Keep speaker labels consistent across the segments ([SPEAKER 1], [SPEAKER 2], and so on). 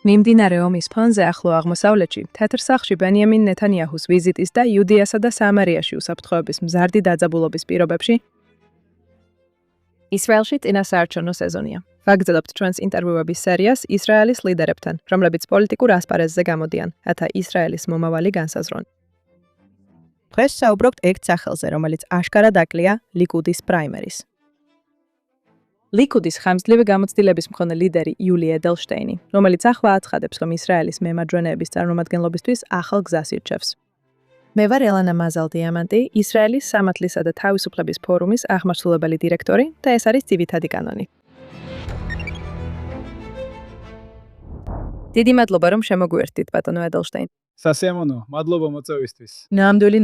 [SPEAKER 1] მიმდინარე ომის ფონზე ახლო აღმოსავლეთში, თეთრ სახლში ბენიამინ ნეთანიაჰუს ვიზიტის და იუდეასა და სამარიაში უსაფრთხოების მზარდი დაძაბულობის პირობებში ისრაელში წინასაარჩევნო სეზონია. ვაგრძელებთ ჩვენს ინტერვიუების სერიას ისრაელის ლიდერებთან, რომლებიც პოლიტიკურ ასპარეზზე გამოდიან, რათა ისრაელის მომავალი განსაზღვრონ. დღეს საუბრობთ ერთ სახელზე, რომელიც აშკარად აკლია ლიკუდის პრაიმერის. ლიკუდის ხანგრძლივი გამოცდილების მქონე ლიდერი იული ედელშტეინი, რომელიც ახლა აცხადებს, რომ ისრაელის მემარჯვენეების წარმომადგენლობისთვის ახალ გზას ირჩევს. მე ვარ ელანა მაზალ-დიამანტი, ისრაელის სამართლისა და თავისუფლების ფორუმის აღმასრულებელი დირექტორი და ეს არის ძირითადი კანონი. დიდი მადლობა, რომ შემოგვიერთდით, ბატონო ედელშტეინი.
[SPEAKER 2] სასიამოვნო, მადლობა მოწვევისთვის.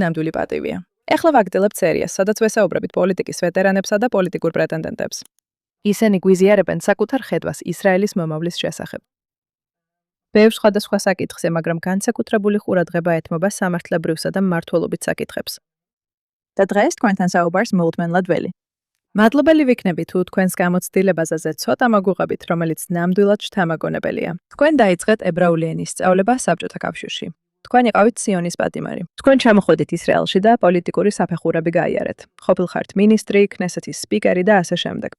[SPEAKER 1] ნამდვილი პატივია. ეხლა ვაგრძელებთ სერიას, სადაც ვესაუბრებით პოლიტიკის ვეტერანებსა და პოლიტიკურ პრეტენდენტებს. ისინი გვიზიარებენ საკუთარ ხედვას ისრაელის მომავლის შესახებ. ბევრ სხვადასხვა საკითხზე, მაგრამ განსაკუთრებული ყურადღება ეთმობა სამართლებრივსა და მმართველობით საკითხებს. და დღეს თქვენთან საუბარს მოუთმენლად ველი. მადლობელი ვიქნები თუ თქვენს გამოცდილებაზე ცოტა მოგუღებით, რომელიც ნამდვილად შთამაგონებელია. თქვენ დაიწყეთ ებრაული ენის სწავლება საბჭოთა კავშირში. თქვენ იყავით სიონის პატიმარი. თქვენ ჩამოხვედით ისრაელში და პოლიტიკური საფეხურები გაიარეთ. ყოფილ ხართ მინისტრი, ქნესეთის სპიკერი და ასე შემდეგ.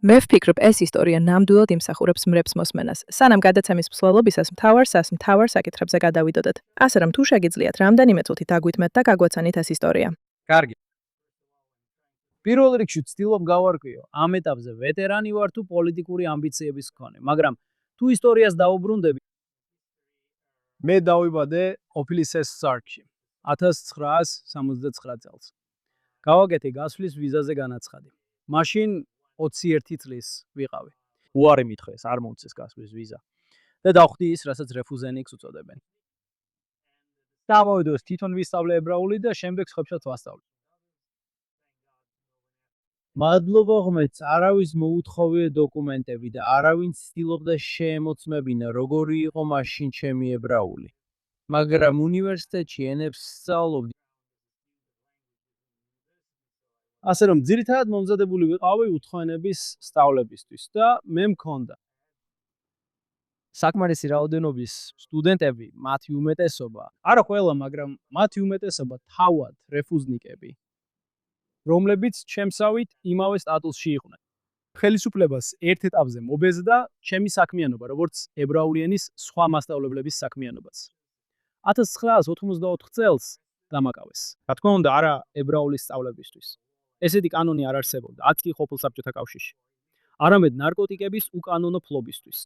[SPEAKER 1] მე ვფიქრობ, ეს ისტორია ნამდვილად იმსახურებს მრეფს მოსმენას. სანამ გადაცემის მსვლელობისას მთავარ საკითხებზე გადავიდოდეთ. ასე რომ თუ შეგიძლიათ რამდენიმე წუთი დაგვითმეთ და გაგვაცანით ეს ისტორია.
[SPEAKER 2] კარგი. პირველ რიგში ვცდილობ გავარკვიო, ამ ეტაპზე ვეტერანი ვარ თუ პოლიტიკური ამბიციების მქონე, მაგრამ თუ ისტორიას დაუბრუნდები, მე დავიბადე ყოფილი სესწარში 1979 წელს. გავაკეთე გასვლის ვიზაზე განაცხადი. მაშინ 21 წლის ვიყავი. უარი მithეს, არ მომწეს გასვლის ვიზა. და დავხვდი ის, რასაც რეფუზენიკს უწოდებენ. დავავიდოს თვითონ ვისწავლე ებრაული და შემდეგ სხვებსაც ვასწავლე. მადლობა ღმერთს, არავის მოუთხოვია დოკუმენტები და არავინ ცდილობდა შეემოცმებინა, როგორი იყო მაშინ ჩემი ებრაული. მაგრამ უნივერსიტეტში ენებს სწავლობდი. ასე რომ ძირითადად მომზადებული ვიყავი უცხოენების სწავლებისთვის და მე მქონდა საკმარისი რაოდენობის სტუდენტები, მათი უმეტესობა, არა ყველა, მაგრამ მათი უმეტესობა თავად რეფუზნიკები, რომლებიც ჩემსავით იმავე სტატუსში იყვნენ. ხელისუფლებას ერთ ეტაპზე მობეზდა ჩემი საქმიანობა, როგორც ებრაული ენის სხვა მასწავლებლების საქმიანობას. 1994 წელს დამაკავეს. რა თქმა უნდა, არა ებრაულის სწავლებისთვის. ესეთი კანონი არ არსებობდა, არც კი ყოფილ საბჭოთა კავშირში. არამედ ნარკოტიკების უკანონო ფლობისთვის.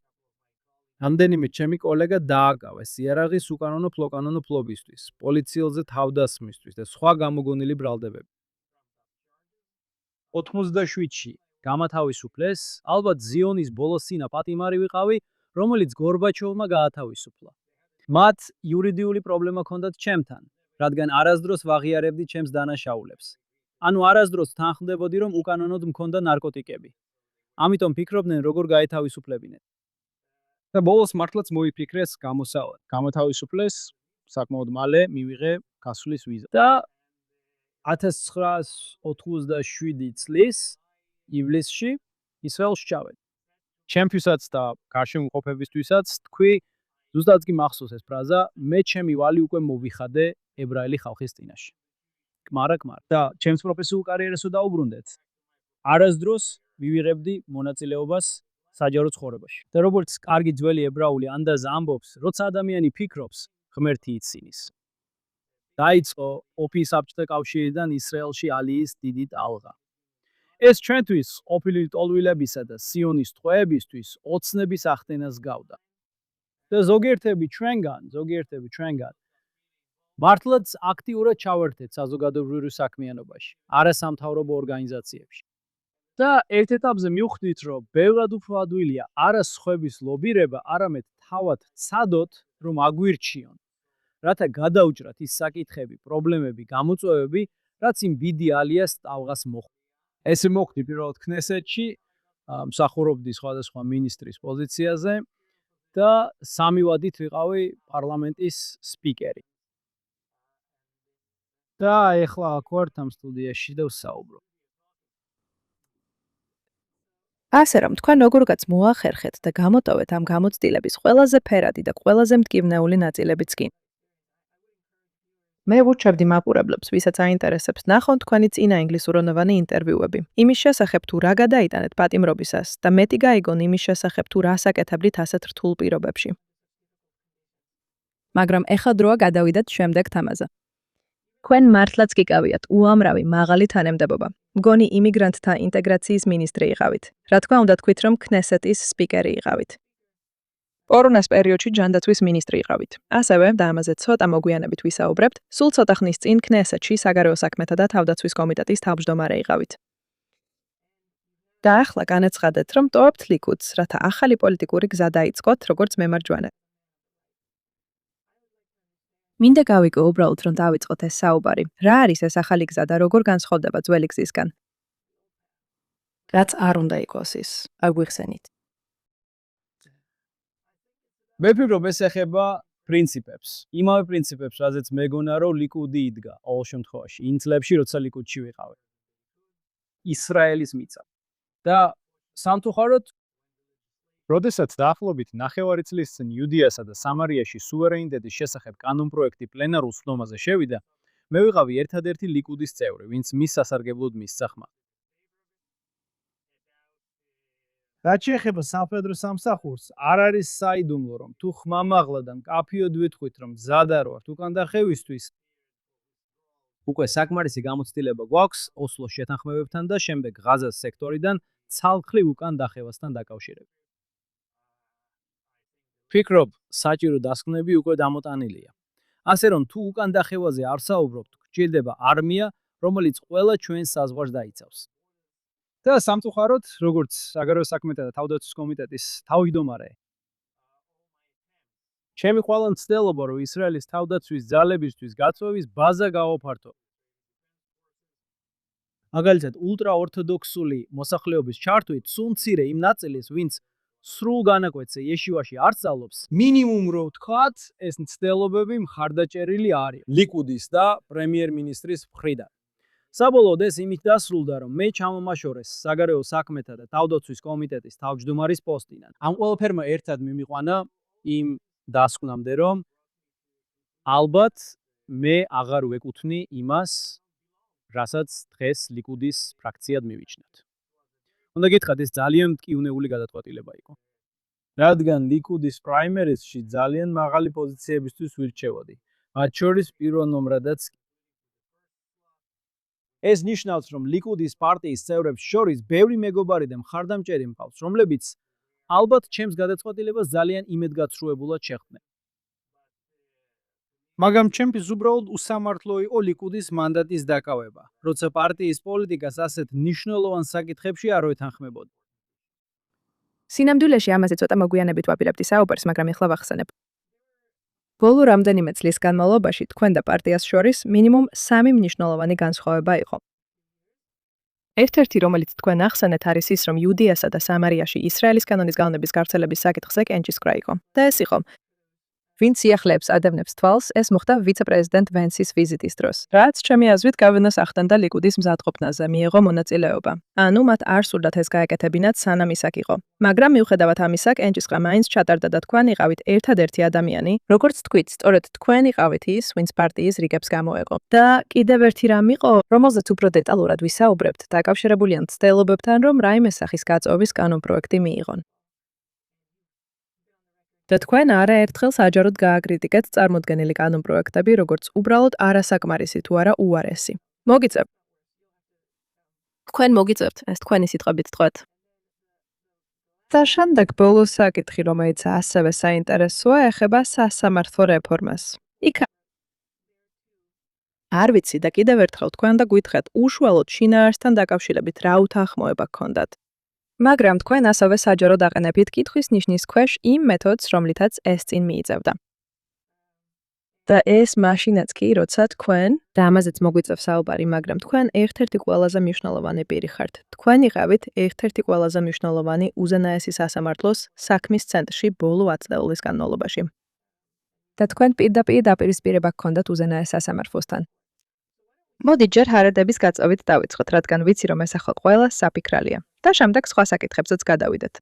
[SPEAKER 2] რამდენიმე ჩემი კოლეგა დააკავეს იარაღის უკანონო ფლობისთვის, პოლიციელზე თავდასხმისთვის და სხვა გამოგონილი ბრალდებები. 97-ში გამათავისუფლეს, ალბათ ზიონის ბოლოსინა პატიმარი ვიყავი, რომელიც გორბაჩოვმა გაათავისუფლა. მათ იურიდიული პრობლემა ჰქონდათ ჩემთან, რადგან არასდროს ვაღიარებდი ჩემს დანაშაულებს. ანუ არასდროს თანხმდებოდი, რომ უკანონოდ მქონდა ნარკოტიკები. ამიტომ ფიქრობდნენ, როგორ გაეთავისუფლებინეთ. და ბოლოს მართლაც მოიფიქრეს გამოსავალი. გამოთავისუფლეს, საკმაოდ მალე მივიღე გასვლის ვიზა. და 1997 წლის ივლისში ისრაელში ჩავედი. ჩემთვისაც და გარშემოყოფებისთვისაც თქვი, ზუსტად კი მახსოვს ეს ფრაზა, მე ჩემი ვალი უკვე მოვიხადე ებრაელი ხალხის წინაშე. კმარა. და ჩემს პროფესიულ კარიერასო დაუბრუნდეთ. არასდროს მივიღებდი მონაწილეობას საჯარო ცხოვრებაში. და როგორც კარგი ძველი ებრაული ანდაზა ამბობს, როცა ადამიანი ფიქრობს, ღმერთი ცინის. დაიწყო ყოფილი საბჭოთა კავშირიდან ისრაელში ალიის დიდი ტალღა. ეს ჩვენთვის ყოფილი ტოლვილებისა და სიონის ტყვეებისთვის ოცნების ახდენას გავდა. და ზოგიერთები ჩვენგან მართლაც აქტიურად ჩავერთეთ საზოგადოებრივ საქმიანობაში, არასამთავრობო ორგანიზაციებში. და ერთ ეტაპზე მივხვდით, რომ ბევრად უფრო ადვილია არა სხვების ლობირება, არამედ თავად ცადოთ, რომ აგვირჩიონ, რათა გადაუჭრათ ის საკითხები, პრობლემები, გამოწვევები, რაც იმ ბიდი ალიას ტალღას მოხვდა. ესე მოხდი პირველად ქნესეთში, მსახურობდი სხვადასხვა მინისტრის პოზიციაზე და 3 ვადით ვიყავი პარლამენტის სპიკერი. და ეხლა აქ ვართ ამ სტუდიაში და ვსაუბრობ.
[SPEAKER 1] ასე რომ თქვენ როგორღაც მოახერხეთ და გამოტოვეთ ამ გამოცდილების ყველაზე ფერადი და ყველაზე მტკივნეული ნაწილებიც კი. მე ვურჩევდი მაყურებლებს, ვისაც აინტერესებს ნახონ თქვენი წინა ინგლისურენოვანი ინტერვიუები. იმის შესახებ თუ რა გადაიტანეთ პატიმრობისას და მეტი გაიგონ იმის შესახებ თუ რა საკეთებდით ასეთ რთულ პირობებში. მაგრამ ეხლა დროა გადავიდეთ შემდეგ თემაზე. თქვენ მართლაც გიკავიათ უამრავი მაღალი თანამდებობა. მგონი იმიგრანტთა ინტეგრაციის მინისტრი იყავით. რა თქმა უნდა თქვით რომ ქნესეტის სპიკერი იყავით. კორონას პერიოდში ჯანდაცვის მინისტრი იყავით. ასევე და ამაზე ცოტა მოგვიანებით ვისაუბრებთ, სულ ცოტა ხნის წინ ქნესეტში საგარეო საქმეთა და თავდაცვის კომიტეტის თავმჯდომარე იყავით. და ახლა განაცხადეთ, რომ ტოვებთ ლიკუდს, რათა ახალი პოლიტიკური გზა დაიწყოთ, როგორც მემარჯვენე. მინდა გავიგო უბრალოდ რომ დავიწყოთ ეს საუბარი. რა არის ეს ახალი გზა და როგორ განსხვავდება ძველი გზისგან? რაც არ უნდა იყოს ის. აგვიხსენით.
[SPEAKER 2] მე ვფიქრობ ეს ეხება პრინციპებს. იმავე პრინციპებს, რაზეც მეგონა რომ ლიკუდი იდგა ყოველ შემთხვევაში, იმ წლებში, როცა ლიკუდში ვიყავე. ისრაელის მიწა. და სამწუხაროდ როდესაც დაახლოებით ნახევარი წლის წინ იუდეასა და სამარიაში სუვერენიტეტის შესახებ კანონპროექტი პლენარულ სხდომაზე შევიდა, მე ვიყავი ერთადერთი ლიკუდის წევრი, ვინც მის სასარგებლოდ მისცა ხმა. რაც შეეხება სამხედრო სამსახურს, არ არის საიდუმლო, რომ თუ ხმამაღლა და მკაფიოდ ვიტყვით, რომ მზად არ ვართ უკან დახევისთვის, უკვე საკმარისი გამოცდილება გვაქვს ოსლოს შეთანხმებებთან და შემდეგ ღაზას სექტორიდან ცალკრივ უკან დახევასთან დაკავშირებით. ვფიქრობ, საჭირო დასკვნები უკვე დამოტანილია. ასე რომ თუ უკან დახევაზე არ საუბრობთ, გჭირდება არმია, რომელიც ყველა ჩვენს საზღვარს დაიცავს. და სამწუხაროდ, როგორც საგარეო საქმეთა და თავდაცვის კომიტეტის თავმჯდომარე, ჩემი ყველა მცდელობა, რომ ისრაელის თავდაცვის ძალებისთვის გაწვევის ბაზა გავაფართო. მაგალითად, ულტრაორთოდოქსული მოსახლეობის ჩართვით სულ მცირე იმ ნაწილის, ვინც სრულ განაკვეთზე იეშივაში არ სწავლობს, მინიმუმ რო ვთქვათ, ეს მცდელობები მხარდაჭერილი არის ლიკუდის და პრემიერ-მინისტრის მხრიდან. საბოლოოდ ეს იმით დასრულდა, რომ მე ჩამომაშორეს საგარეო საქმეთა და თავდაცვის კომიტეტის თავმჯდომარის პოსტიდან. ამ ყველაფერმა ერთად მიმიყვანა იმ დასკვნამდე, რომ ალბათ მე აღარ ვეკუთვნი იმას, რასაც დღეს ლიკუდის ფრაქციად მივიჩნევთ. უნდა გითხრათ, ეს ძალიან მტკივნეული გადაწყვეტილება იყო. რადგან ლიკუდის პრაიმერისში ძალიან მაღალი პოზიციებისთვის ვირჩევოდი, მათ შორის პირველ ნომრადაც. ეს ნიშნავს, რომ ლიკუდის პარტიის წევრებს შორის ბევრი მეგობარი და მხარდამჭერი მყავს, რომლებიც ალბათ ჩემს გადაწყვეტილებას ძალიან იმედგაცრუებულად შეხვდნენ. მაგრამ ჩემთვის უბრალოდ უსამართლო იყო ლიკუდის მანდატის დაკავება, როცა პარტიის პოლიტიკას ასეთ მნიშვნელოვან საკითხებში არ ვეთანხმებოდი.
[SPEAKER 1] სინამდვილეში ამაზე ცოტა მოგვიანებით ვაპირებდი საუბარს, მაგრამ ეხლა ვახსენებ. ბოლო რამდენიმე წლის განმავლობაში თქვენ და პარტიას შორის მინიმუმ 3 მნიშვნელოვანი განსხვავება იყო. ერთ-ერთი, რომელიც თქვენ ახსენეთ, არის ის, რომ იუდეასა და სამარიაში ისრაელის კანონის განონების გავრცელების საკითხზე კენჭისყრა იყო. და ეს იყო ვინც იახლეებს ადევნებს თვალს, ეს მოხდა ვიცე-პრეზიდენტ ვენსის ვიზიტის დროს. რაც ჩემი აზრით გავლენას ახდენდა ლიკუდის მზადყოფნაზე, მიიღო მონაწილეობა. ანუ მათ არ სურდათ ეს გაეკეთებინათ, სანამ ის აქ იყო. მაგრამ მიუხედავად ამისა, კენჭისყრა მაინც ჩატარდა და თქვენ იყავით ერთადერთი ადამიანი, როგორც თქვით, სწორედ თქვენ იყავით ის, ვინც პარტიის რიგებს გამოეყო. და კიდევ ერთი რამ იყო, რომელზეც უფრო დეტალურად ვისაუბრებთ, დაკავშირებულია მცდელობებთან, რომ რაიმე სახის გაწვევის კანონპროექტი მიიღონ. და თქვენ არაერთხელ საჯაროდ გააკრიტიკეთ წარმოდგენილი კანონპროექტები, როგორც უბრალოდ არასაკმარისი თუ არა უარესი. მოგიწევთ. თქვენ მოგიწევთ, ეს თქვენი სიტყვებით თქვათ. და შემდეგ ბოლო საკითხი, რომელიც ასევე საინტერესოა, ეხება სასამართლო რეფორმას. იქ არ ვიცი და კიდევ ერთხელ თქვენ და გვითხრათ უშუალოდ შინაარსთან დაკავშირებით რა უთანხმოება გქონდათ. მაგრამ თქვენ ასევე საჯაროდ აყენებთ კითხვის ნიშნის ქვეშ იმ მეთოდს, რომლითაც ეს წინ მიიწევდა. და ეს მაშინაც კი, როცა თქვენ, და ამაზეც მოგვიწევს საუბარი, მაგრამ თქვენ ერთ-ერთი ყველაზე მნიშვნელოვანი პირი ხართ. თქვენ იყავით ერთ-ერთი ყველაზე მნიშვნელოვანი უზენაესი სასამართლოს საქმის ცენტრში ბოლო 10 წლის განმავლობაში. და თქვენ პირდაპირ დაპირისპირება გქონდათ უზენაეს სასამართლოსთან. მოდით ჯერ ჰარედების გაწევით დავიწყოთ, რადგან ვიცი, რომ ეს ახლა ყველა საფიქრალია. და შემდეგ სხვა საკითხებზეც გადავიდეთ.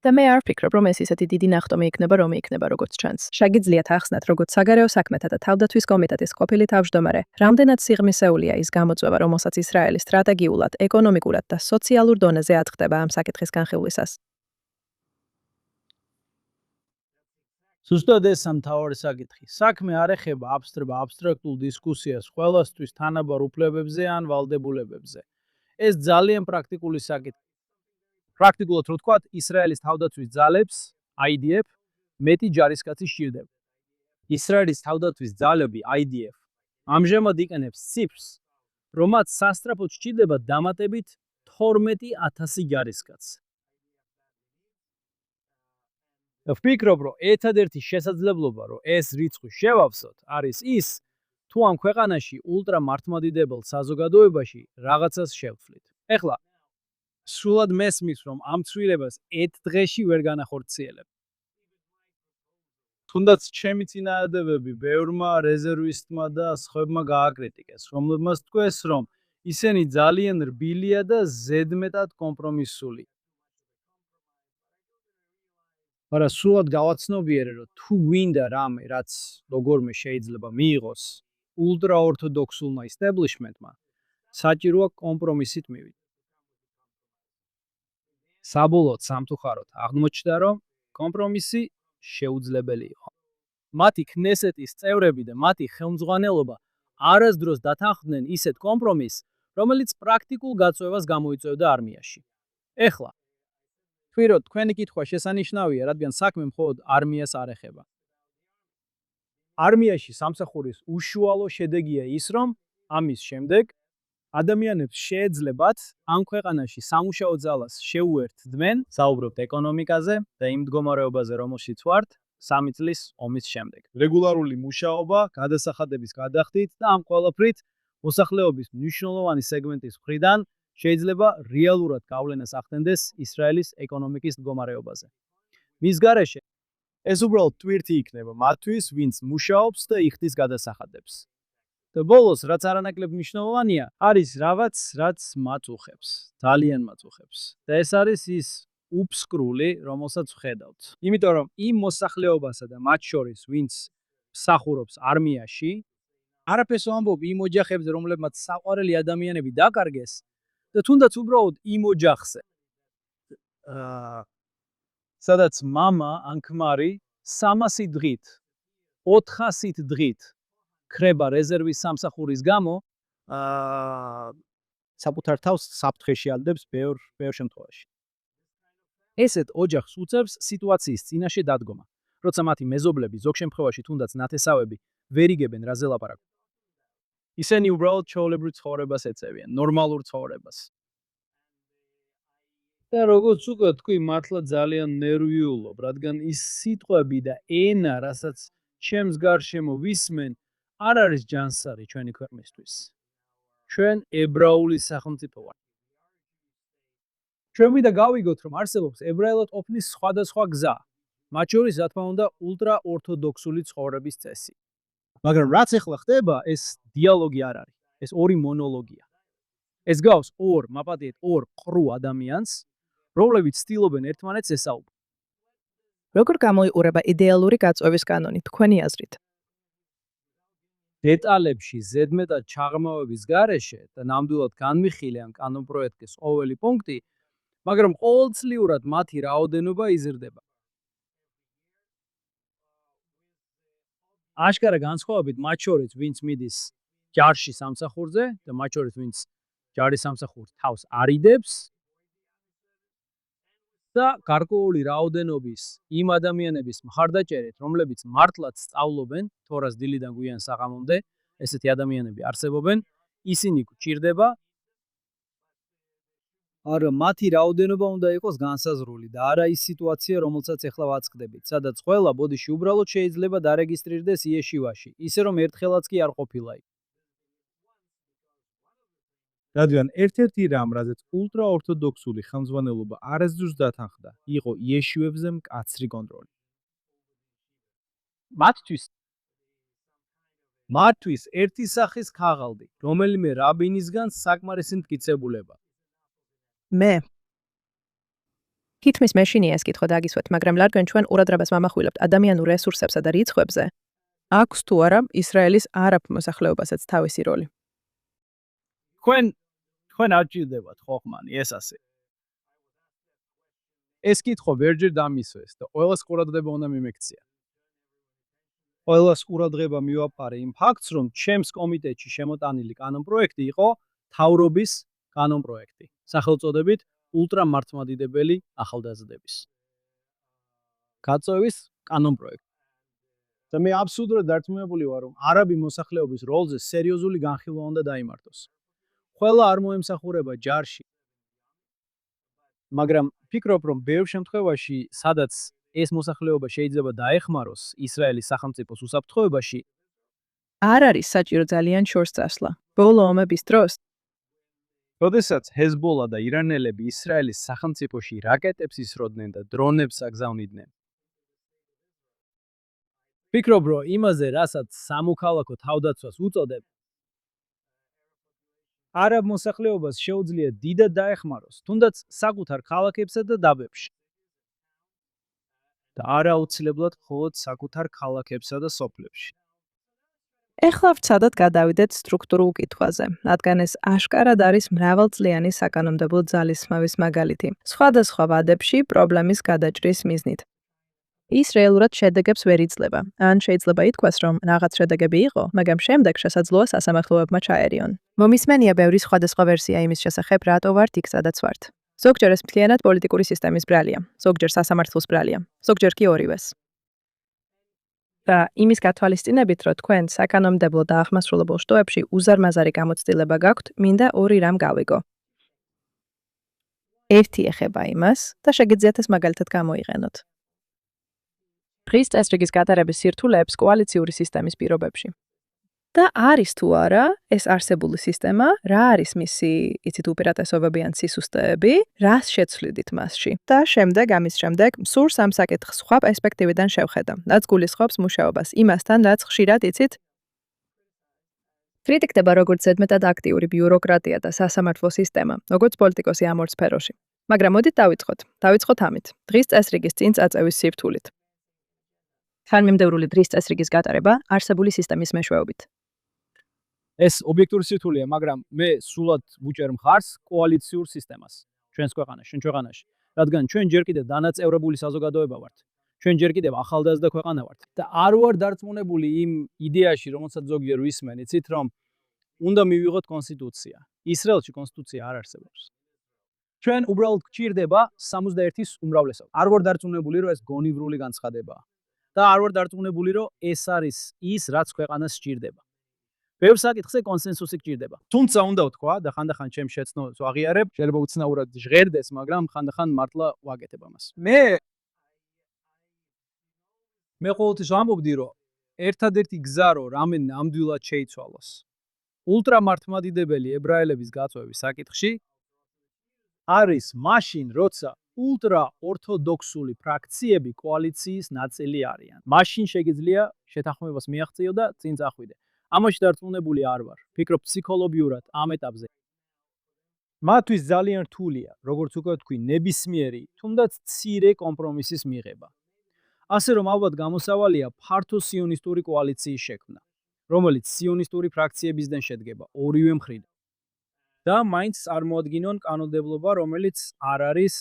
[SPEAKER 1] და მე არ ვფიქრობ, რომ ეს ისეთი დიდი ნახტომი იქნება, რომ იქნება როგორც ჩანს. შეგიძლიათ ახსნათ, როგორც საგარეო საქმეთა და თავდაცვის კომიტეტის ყოფილი თავმჯდომარე, რამდენად სიღრმისეულია ის გამოწვევა, რომელსაც ისრაელი სტრატეგიულად, ეკონომიკურად და სოციალურ დონეზე ატყდება ამ საკითხის განხილვისას.
[SPEAKER 2] ზუსტად ეს ამთავარი საკითხი. საქმე არ ეხება აბსტრაქტულ დისკუსიას ყველასთვის თანაბარ უფლებებზე ან ვალდებულებებზე. ეს ძალიან პრაქტიკული საკითხი. პრაქტიკულად რო ვთქვათ, ისრაელის თავდაცვის ძალებს, IDF, მეტი ჯარისკაცი სჭირდება. ისრაელის თავდაცვის ძალები, IDF, ამჟამად იყენებს ციფრს, რომ მათ სასწრაფოდ სჭირდება დამატებით 12,000 ჯარისკაცი. ვფიქრობ, რომ ერთადერთი შესაძლებლობა, რომ ეს რიცხვი შევავსოთ, არის ის, თუ ამ ქვეყანაში ულტრამართლმადიდებელ საზოგადოებაში რაღაცას შევცვლით. ეხლა სრულად მესმის, რომ ამ ცვლილებას ერთ დღეში ვერ განახორციელებ. თუნდაც ჩემი წინააღმდეგები ბევრმა რეზერვისტმა და სხვებმა გააკრიტიკეს, რომლებმაც თქვეს, რომ ისინი ძალიან რბილია და ზედმეტად კომპრომისული. მაგრამ სრულად გავაცნობიერე, რომ თუ გვინდა რამე, რაც როგორმე შეიძლება მიიღოს ულტრაორთოდოქსულმა ისტებლიშმენტმა, საჭიროა კომპრომისით მივიდე. საბოლოოდ სამწუხაროდ აღმოჩნდა, რომ კომპრომისი შეუძლებელი იყო. მათი ქნესეთის წევრები და მათი ხელმძღვანელობა არასდროს დათანხმდნენ ისეთ კომპრომისს, რომელიც პრაქტიკულ გაწევას გამოიწვევდა არმიაში. ეხლა თვითონ თქვენი კითხვა შესანიშნავია, რადგან საქმე მხოლოდ არმიას არ ეხება. არმიაში სამსახურის უშუალო შედეგია ის, რომ ამის შემდეგ ადამიანებს შეეძლებათ ამ ქვეყანაში სამუშაო ძალას შეუერთდნენ, საუბრობთ ეკონომიკაზე და იმ მდგომარეობაზე, რომელშიც ვართ 3 წლის ომის შემდეგ. რეგულარული მუშაობა, გადასახადების გადახდით და ამ ყველაფრით მოსახლეობის მნიშვნელოვანი სეგმენტის მხრიდან შეიძლება რეალურად გავლენას ახდენდეს ისრაელის ეკონომიკის მდგომარეობაზე. მის გარეშე ეს უბრალოდ ტვირთი იქნება მათთვის, ვინც მუშაობს და იხდის გადასახადებს. და ბოლოს, რაც არანაკლებ მნიშვნელოვანია, არის რაღაც, რაც მათ უხებს, ძალიან მათ უხებს. და ეს არის ის უფსკრული, რომელსაც ვხედავთ. იმიტომ რომ იმ მოსახლეობასა და მათ შორის, ვინც მსახურობს არმიაში, არაფერს ვამბობ იმ ოჯახებზე, რომლებმაც საყვარელი ადამიანები დაკარგეს და თუნდაც უბრალოდ იმ ოჯახზე. სადაც მამა ან ქმარი 300 დღით, 400 დღით ქრება რეზერვის სამსახურის გამო, საკუთარ თავს საფრთხეში ადებს ბევრ შემთხვევაში. ესეთ ოჯახს უწევს სიტუაციის წინაშე დადგომა, როცა მათი მეზობლები ზოგ შემთხვევაში თუნდაც ნათესავები ვერ იგებენ რაზე ლაპარაკობენ. ისინი უბრალოდ ჩვეულებრივ ცხოვრებას ეწევიან, ნორმალურ ცხოვრებას. და როგორც უკვე თქვი, მართლა ძალიან ნერვიულობ, რადგან ის სიტყვები და ენა, რასაც ჩემს გარშემო ვისმენ, არ არის ჯანსაღი ჩვენი ქვეყნისთვის. ჩვენ ებრაული სახელმწიფო ვართ. ჩვენ მინდა გავიგოთ, რომ არსებობს ებრაელად ყოფნის სხვადასხვა გზა, მათ შორის, რა თქმა უნდა, ულტრაორთოდოქსული ცხოვრების წესი. მაგრამ რაც ახლა ხდება, ეს დიალოგი არ არის, ეს ორი მონოლოგია. ეს გავს მაპატიეთ ორ ყრუ ადამიანს, რომლებიც ცდილობენ ერთმანეთს ესაუბრონ.
[SPEAKER 1] როგორ გამოიყურება იდეალური გაწვევის კანონი თქვენი აზრით?
[SPEAKER 2] დეტალებში ზედმეტად ჩაღრმავების გარეშე და ნამდვილად განვიხილე ამ კანონპროექტის ყოველი პუნქტი, მაგრამ ყოველწლიურად მათი რაოდენობა იზრდება. აშკარა განსხვავებით მათ შორის, ვინც მიდის ჯარში სამსახურზე და მათ შორის, ვინც ჯარის სამსახურს თავს არიდებს და გარკვეული რაოდენობის იმ ადამიანების მხარდაჭერით, რომლებიც მართლაც სწავლობენ თორას დილიდან გვიან საღამომდე, ესეთი ადამიანები არსებობენ, ისინი გვჭირდება, მაგრამ მათი რაოდენობა უნდა იყოს განსაზღვრული და არა ის სიტუაცია, რომელსაც ახლა ვაწყდებით, სადაც ყველა ბოდიში უბრალოდ შეიძლება დარეგისტრირდეს იეშივაში, ისე რომ ერთხელაც კი არ ყოფილა იქ. რადგან ერთ-ერთი რამ, რაზეც ულტრაორთოდოქსული ხელმძღვანელობა არასდროს დათანხმდა, იყო იეშივებზე მკაცრი კონტროლი. მათთვის ერთი სახის ქაღალდი, რომელიმე რაბინისგან საკმარისი მტკიცებულება.
[SPEAKER 1] მე თითქმის მეშინია ეს კითხვა დაგისვეთ, მაგრამ ლარგენ ჩვენ ყურადღებას ვამახვილებთ ადამიანურ რესურსებსა და რიცხვებზე. აქვს თუ არა ისრაელის არაბ მოსახლეობასაც თავისი როლი?
[SPEAKER 2] თქვენ არ ჭირდებათ ხოხმანი, ეს ასე. ეს კითხვა ვერჯერ დამისვეს და ყველას ყურადღება უნდა მიმექცია. ყველას ყურადღება მივაპარე იმ ფაქტს, რომ ჩემს კომიტეტში შემოტანილი კანონპროექტი იყო თავრობის კანონპროექტი, სახელწოდებით ულტრამართლმადიდებელი ახალგაზრდების გაწევის კანონპროექტი. და მე აბსოლუტურად დარწმუნებული ვარ, რომ არაბი მოსახლეობის როლზე სერიოზული განხილვა უნდა დაიმართოს. ყველა არ მოემსახურება ჯარში. მაგრამ ფიქრობ, რომ ბევრ შემთხვევაში, სადაც ეს მოსახლეობა შეიძლება დაეხმაროს ისრაელის სახელმწიფოს უსაფრთხოებაში,
[SPEAKER 1] არ არის საჭირო ძალიან შორს წასვლა. ბოლო ომების დროს
[SPEAKER 2] როდესაც ჰეზბოლა და ირანელები ისრაელის სახელმწიფოში რაკეტებს ისროდნენ და დრონებს აგზავნიდნენ. ფიქრობ, რომ იმაზე, რასაც სამოქალაქო თავდაცვას უწოდებ, არაბ მოსახლეობას შეუძლია დიდად დაეხმაროს, თუნდაც საკუთარ ქალაქებსა და დაბებში. და არა აუცილებლად მხოლოდ საკუთარ ქალაქებსა და სოფლებში.
[SPEAKER 1] ეხლა ვცადოთ გადავიდეთ სტრუქტურულ კითხვაზე, რადგან ეს აშკარად არის მრავალწლიანი საკანონმდებლო ძალისხმევის მაგალითი, სხვადასხვა ვადებში პრობლემის გადაჭრის მიზნით. ის რეალურად შედეგებს ვერ იძლევა. ან შეიძლება ითქვას, რომ რაღაც შედეგები იყო, მაგრამ შემდეგ შესაძლოა სასამართლოებმა ჩაერიონ. მომისმენია ბევრი სხვადასხვა ვერსია იმის შესახებ, რატო ვართ იქ, სადაც ვართ. ზოგჯერ ეს მთლიანად პოლიტიკური სისტემის ბრალია, ზოგჯერ სასამართლოს ბრალია, ზოგჯერ კი ორივეს. და იმის გათვალისწინებით, რომ თქვენ საკანონმდებლო და ახმასრულებელ შტოებში უზარმაზარი გამოცდილება გაქვთ, მინდა ორი რამ გავიგო. ერთი ეხება იმას და შეგიძლიათ ეს მაგალითად გამოიყენოთ. დღის წესრიგის გატარების სირთულეებს კოალიციური სისტემის პირობებში. და არის თუ არა ეს არსებული სისტემა, რა არის მისი იცით უპირატესობები ან სისუსტეები, რას შეცვლიდით მასში. და ამის შემდეგ სურს ამ საკითხს სხვა პერსპექტივიდან შევხედა, რაც გულისხმობს მუშაობას იმასთან, რაც ხშირად იცით კრიტიკდება როგორც ზედმეტად აქტიური ბიუროკრატია და სასამართლო სისტემა, როგორც პოლიტიკოსი ამ ორ სფეროში. მაგრამ მოდით დავიწყოთ ამით, დღის წესრიგის წინ წაწევის სირთულით. ხანმიმდევრული დღის წესრიგის გატარება არსებული სისტემის მეშვეობით.
[SPEAKER 2] ეს ობიექტური სირთულეა, მაგრამ მე სულად ვუჭერ მხარს კოალიციურ სისტემას ჩვენს ქვეყანაში, რადგან ჩვენ ჯერ კიდევ დანაწევრებული საზოგადოება ვართ. ჩვენ ჯერ კიდევ ახალგაზრდა ქვეყანა ვართ და არ ვარ დარწმუნებული იმ იდეაში, რომელსაც ზოგჯერ ვისმენ, იცით, რომ უნდა მივიღოთ კონსტიტუცია. ისრაელში კონსტიტუცია არ არსებობს. ჩვენ უბრალოდ გვჭირდება 61-ის უმრავლესობა. არ ვარ დარწმუნებული, რომ ეს გონივრული განცხადებაა. და არ ვარ დარწმუნებული, რომ ეს არის ის, რაც ქვეყანას სჭირდება. ბევრ საკითხზე კონსენსუსი გჭირდება. თუმცა უნდა ვთქვა და ხანდახან ჩემს შეცნოს ვაღიარებ, შეიძლება უცნაურად ჟღერდეს, მაგრამ ხანდახან მართლა ვაკეთებ ამას. მე ყოველთვის ვამბობდი, რომ ერთადერთი გზა, რომ რამე ნამდვილად შეიცვალოს ულტრამართლმადიდებელი ებრაელების გაწვევის საკითხში, არის მაშინ, როცა ულტრაორთოდოქსული ფრაქციები კოალიციის ნაწილი არიან. მაშინ შეგიძლია შეთანხმებას მიაღწიო და წინ წახვიდე. ამაში დარწმუნებული არ ვარ. ფიქრობ ფსიქოლოგიურად ამ ეტაპზე. მათთვის ძალიან რთულია, როგორც უკვე ვთქვი, ნებისმიერი, თუნდაც მცირე კომპრომისის მიღება. ასე რომ ალბათ გამოსავალია ფართო სიონისტური კოალიციის შექმნა, რომელიც სიონისტური ფრაქციებისგან შედგება ორივე მხრიდან. და მაინც წარმოადგინონ კანონმდებლობა, რომელიც არ არის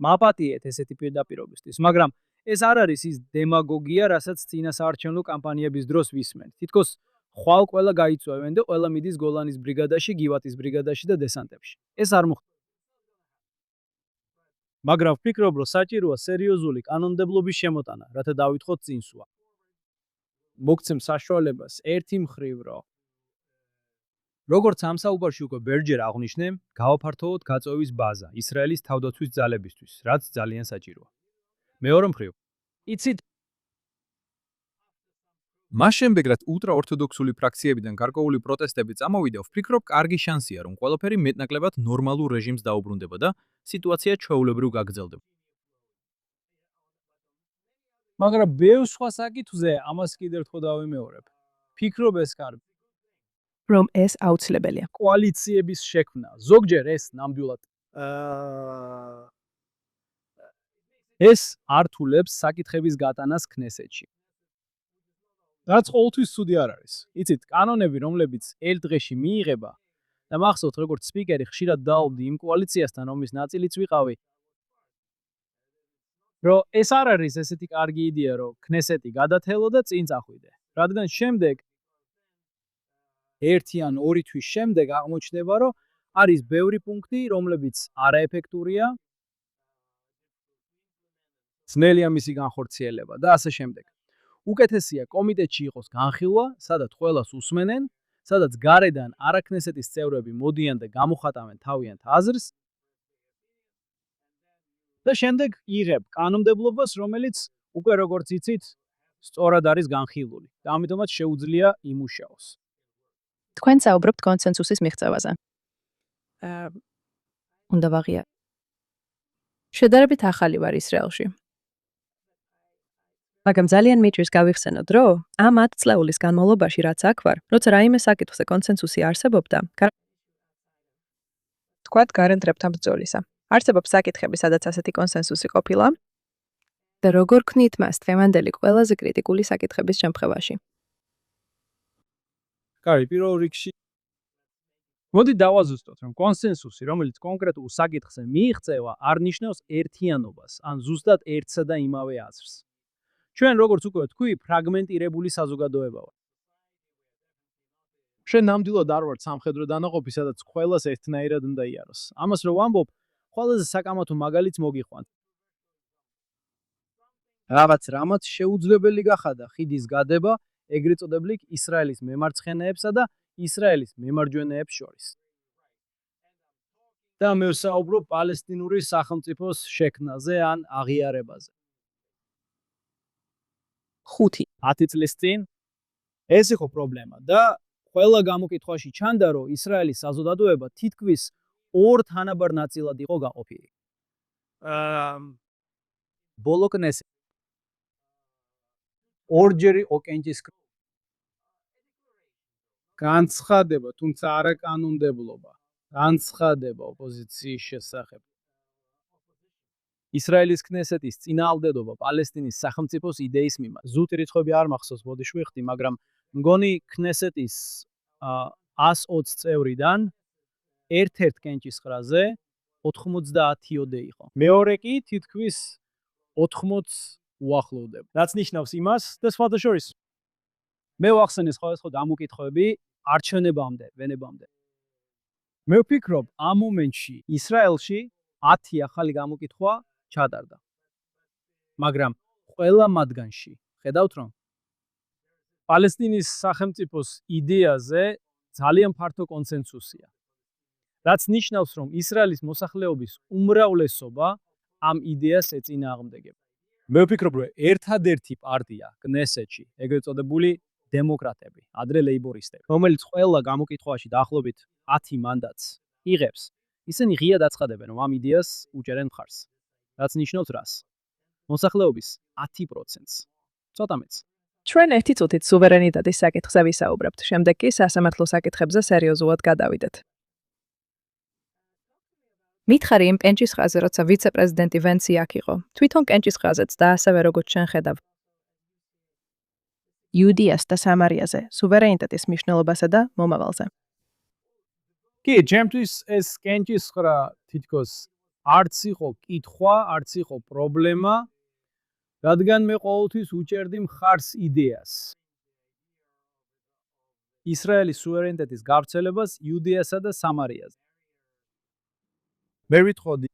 [SPEAKER 2] მაპატიეთ ესეთი პირდაპირობისთვის, მაგრამ ეს არ არის ის დემაგოგია, რასაც წინასაარჩევნო კამპანიების დროს ვისმენთ. თითქოს ხვალ ყველა გაიწვევენ და ყველა მიდის გოლანის ბრიგადაში, გივატის ბრიგადაში და დესანტებში. ეს არ მოხდა. მაგრამ ვფიქრობ, რომ საჭიროა სერიოზული კანონმდებლობის შემოტანა, რათა დავითხოვოთ წინსვლა. მოგცემ საშუალებას ერთი მხრივ, რომ როგორც ამ საუბარში უკვე ბევრჯერ აღვნიშნე, გავაფართოვოთ გაწვევის ბაზა ისრაელის თავდაცვის ძალებისთვის, რაც ძალიან საჭიროა. მეორე მხრივ, იცით,
[SPEAKER 3] მას შემდეგ, რაც ულტრაორთოდოქსული ფრაქციებიდან გარკვეული პროტესტები წამოვიდა, ვფიქრობ, კარგი შანსია, რომ ყველაფერი მეტნაკლებად ნორმალურ რეჟიმს დაუბრუნდება და სიტუაცია ჩვეულებრივ გაგრძელდება.
[SPEAKER 2] მაგრამ ბევრ სხვა საკითხზე ამას კიდევ ერთხელ დავიმეორებ. ფიქრობ ეს კარგი.
[SPEAKER 1] რომ ეს აუცილებელია.
[SPEAKER 2] კოალიციების შექმნა. ზოგჯერ ეს ნამდვილად ეს ართულებს საკითხების გატანას ქნესეთში. რაც ყოველთვის ცუდი არ არის. იცით, კანონები, რომლებიც ერთ დღეში მიიღება და მახსოვთ, როგორც სპიკერი ხშირად დაობდი იმ კოალიციასთან, რომლის ნაწილიც ვიყავი, რომ ეს არ არის ესეთი კარგი იდეა, რომ ქნესეთი გადათელო და წინ წახვიდე. რადგან შემდეგ ერთი ან ორი თვის შემდეგ აღმოჩნდება, რომ არის ბევრი პუნქტი, რომლებიც არაეფექტურია, ძნელია მისი განხორციელება და ასე შემდეგ. უკეთესია კომიტეტში იყოს განხილვა, სადაც ყველას უსმენენ, სადაც გარედან არაქნესეთის წევრები მოდიან და გამოხატავენ თავიანთ აზრს და შემდეგ იღებ კანონმდებლობას, რომელიც უკვე როგორც იცით, სწორად არის განხილული და ამიტომაც შეუძლია იმუშაოს.
[SPEAKER 1] თქვენ საუბრობთ კონსენსუსის მიღწევაზე. უნდა ვაღიაროთ. შედარებით ახალი ვარ ისრაელში. მაგრამ ძალიან მიჭირს გავიხსენოთ, რომ ამ 10 წლეულის განმავლობაში რაც აქ ვარ, როცა რაიმე საკითხზე კონსენსუსი არსებობდა, თქვათ გარენტრებთან ბრძოლისა. არსებობს საკითხები, სადაც ასეთი კონსენსუსი ყოფილა და როგორ ქნით მას დღევანდელი ყველაზე კრიტიკული საკითხების შემთხვევაში.
[SPEAKER 2] კარი, პირველ რიგში მოდი დავაზუსტოთ, რომ კონსენსუსი, რომელიც კონკრეტულ საკითხზე მიიღწევა, არ ნიშნავს ერთიანობას, ან ზუსტად ერთსა და იმავე აზრს. ჩვენ როგორც უკვე ვთქვი, ფრაგმენტირებული საზოგადოება ვართ. ჩვენ ნამდვილად არ ვართ სამხედრო დანაყოფი, სადაც ყველას ერთნაირად უნდა იაროს. ამას რო ვამბობ, ყველაზე საკამათო მაგალითს მოგიყვანთ. რამაც შეუძლებელი გახადა ხიდის გადება ეგრეთ წოდებული ისრაელის მემარცხენეებსა და ისრაელის მემარჯვენეებს შორის. და მე ვსაუბრობ პალესტინური სახელმწიფოს შექმნაზე ან აღიარებაზე. 10 წლის წინ ეს იყო პრობლემა და ყველა გამოკითხვაში ჩანდა, რომ ისრაელის საზოგადოება თითქმის ორ თანაბარ ნაწილად იყო გაყოფილი. ბოლო კნესეთი ორჯერ იყო კენჭისყრილი. განცხადება, თუმცა არა კანონმდებლობა, განცხადება ოპოზიციის შესახებ. ისრაელის კნესეთის წინააღმდეგობა პალესტინის სახელმწიფოს იდეის მიმართ. ზუსტი რიცხვები არ მახსოვს, მოდი შევხვდი, მაგრამ მგონი კნესეთის 120 წევრიდან ერთ-ერთ კენჭისყრაზე 90-ოდე იყო. მეორე კი თითქმის 80 უახლოვდება. რაც ნიშნავს იმას და სხვათა შორის მე ვახსენე სხვადასხვა დამოკითხვები არჩევნებამდე, ვენებამდე. მე ვფიქრობ, ამ მომენტში ისრაელში 10 ახალი გამოკითხვა ჩადარდა. მაგრამ ყველა მათგანში ხედავთ, რომ პალესტინის სახელმწიფოს იდეაზე ძალიან ფართო კონსენსუსია. რაც ნიშნავს, რომ ისრაელის მოსახლეობის უმრავლესობა ამ იდეას ეწინააღმდეგება. მე ვფიქრობ, რომ ერთადერთი პარტია კნესეთში, ეგრეთ წოდებული დემოკრატები, ადრე ლეიბორისტები, რომელიც ყველა გამოკითხვაში დაახლოებით 10 მანდატს იღებს, ისინი ღიად აცხადებენ, რომ ამ იდეას უჭერენ მხარს. რაც ნიშნავს რას? მოსახლეობის 10%-ს. ცოტა მეც.
[SPEAKER 1] ჩვენ ერთი წუთით სუვერენიტეტის საკითხზე ვისაუბრებთ, შემდეგ კი სასამართლო საკითხებზე სერიოზულად გადავიდეთ. მითხარი იმ კენჭისყრაზე, როცა ვიცე-პრეზიდენტი ვენცი აქ იყო. თვითონ კენჭისყრაზეც და ასევე როგორც ჩვენ ხედავ. იუდეას და სამარიაზე, სუვერენიტეტის მნიშვნელობასა და მომავალზე.
[SPEAKER 2] კი, ჩემთვის ეს კენჭისყრა თითქოს არც იყო კითხვა, არც იყო პრობლემა, რადგან მე ყოველთვის უჭერდი მხარს იდეას. ისრაელის სუვერენიტეტის გავრცელებას იუდეასა და სამარიაზე. მე ვიტყოდი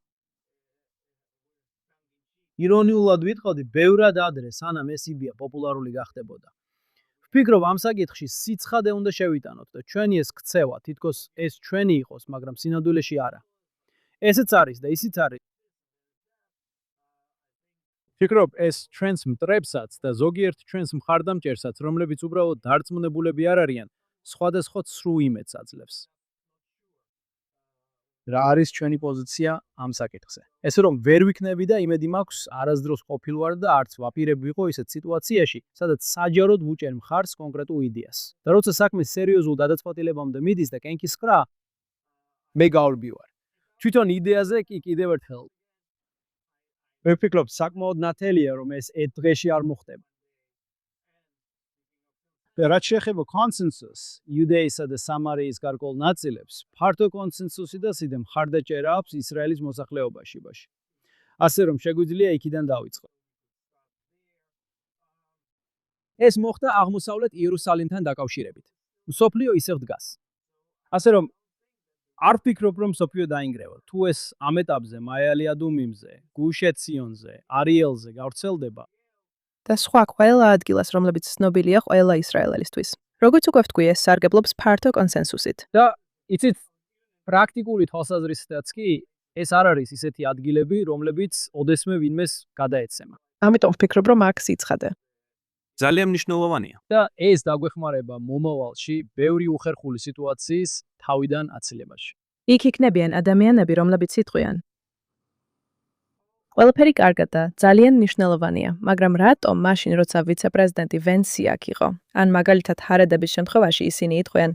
[SPEAKER 2] ირონიულად ვიტყოდი, ბევრად ადრე, სანამ ეს იდეა პოპულარული გახდებოდა. ვფიქრობ, ამ საკითხში სიცხადე უნდა შევიტანოთ და ჩვენი ეს ქცევა, თითქოს ეს ჩვენი იყოს, მაგრამ სინამდვილეში არა. ესეც არის და ისიც არის. ვფიქრობ, ეს ჩვენს მტრებსაც და ზოგიერთ ჩვენს მხარდამჭერსაც, რომლებიც უბრალოდ დარწმუნებულები არ არიან, სხვადასხვა ცრუ იმედს აძლევს. რა არის ჩვენი პოზიცია ამ საკითხზე. ესე რომ ვერ ვიქნები და იმედი მაქვს არასდროს ყოფილ ვარ და არც ვაპირებ ვიყო ისეთ სიტუაციაში, სადაც საჯაროდ ვუჭერ მხარს კონკრეტულ იდეას. და როცა საქმე სერიოზულ გადაწყვეტილებამდე მიდის და კენკის ყრა, მე გავარბივარ. თვითონ იდეაზე კი კიდევ ერთხელ მე ვფიქრობ საკმაოდ ნათელია რომ ეს ერთ დღეში არ მოხდება. რაც შეეხება კონსენსუსს, იუდეისა და სამარიის გარკვეულ ნაწილებს, ფართო კონსენსუსი და სიდე მხარდაჭერა აქვს ისრაელის მოსახლეობაში. ასე რომ შეგვიძლია იქიდან დავიწყოთ. ეს მოხდა აღმოსავლეთ იერუსალიმთან დაკავშირებით. მსოფლიო ისევ დგას. ასე რომ არ ვფიქრობ რომ მსოფლიო დაინგრევა. თუ ეს ამ ეტაპზე მაიალი ადუმიმზე, გუშ ეციონზე, არიელზე გავრცელდება,
[SPEAKER 1] და სხვა ყველა ადგილას, რომლებიც ცნობილია ყველა ისრაელელისთვის. როგორც უკვე ვთქვი, ეს სარგებლობს ფართო კონსენსუსით.
[SPEAKER 2] და იცით პრაქტიკული თვალსაზრისითაც კი ეს არ არის ისეთი ადგილები, რომლებიც ოდესმე ვინმეს გადაეცემა.
[SPEAKER 1] ამიტომ ვფიქრობ, რომ აქ სიცხადე.
[SPEAKER 3] ძალიან მნიშვნელოვანია.
[SPEAKER 2] და ეს დაგვეხმარება მომავალში ბევრი უხერხული სიტუაციის თავიდან აცილებაში.
[SPEAKER 1] იქ იქნებიან ადამიანები, რომლებიც იტყვიან. ყველაფერი კარგად და ძალიან მნიშვნელოვანია, მაგრამ რატომ მაშინ, როცა ვიცე-პრეზიდენტი ვენსი აქ იყო, ან მაგალითად ჰარედების შემთხვევაში ისინი იტყვიან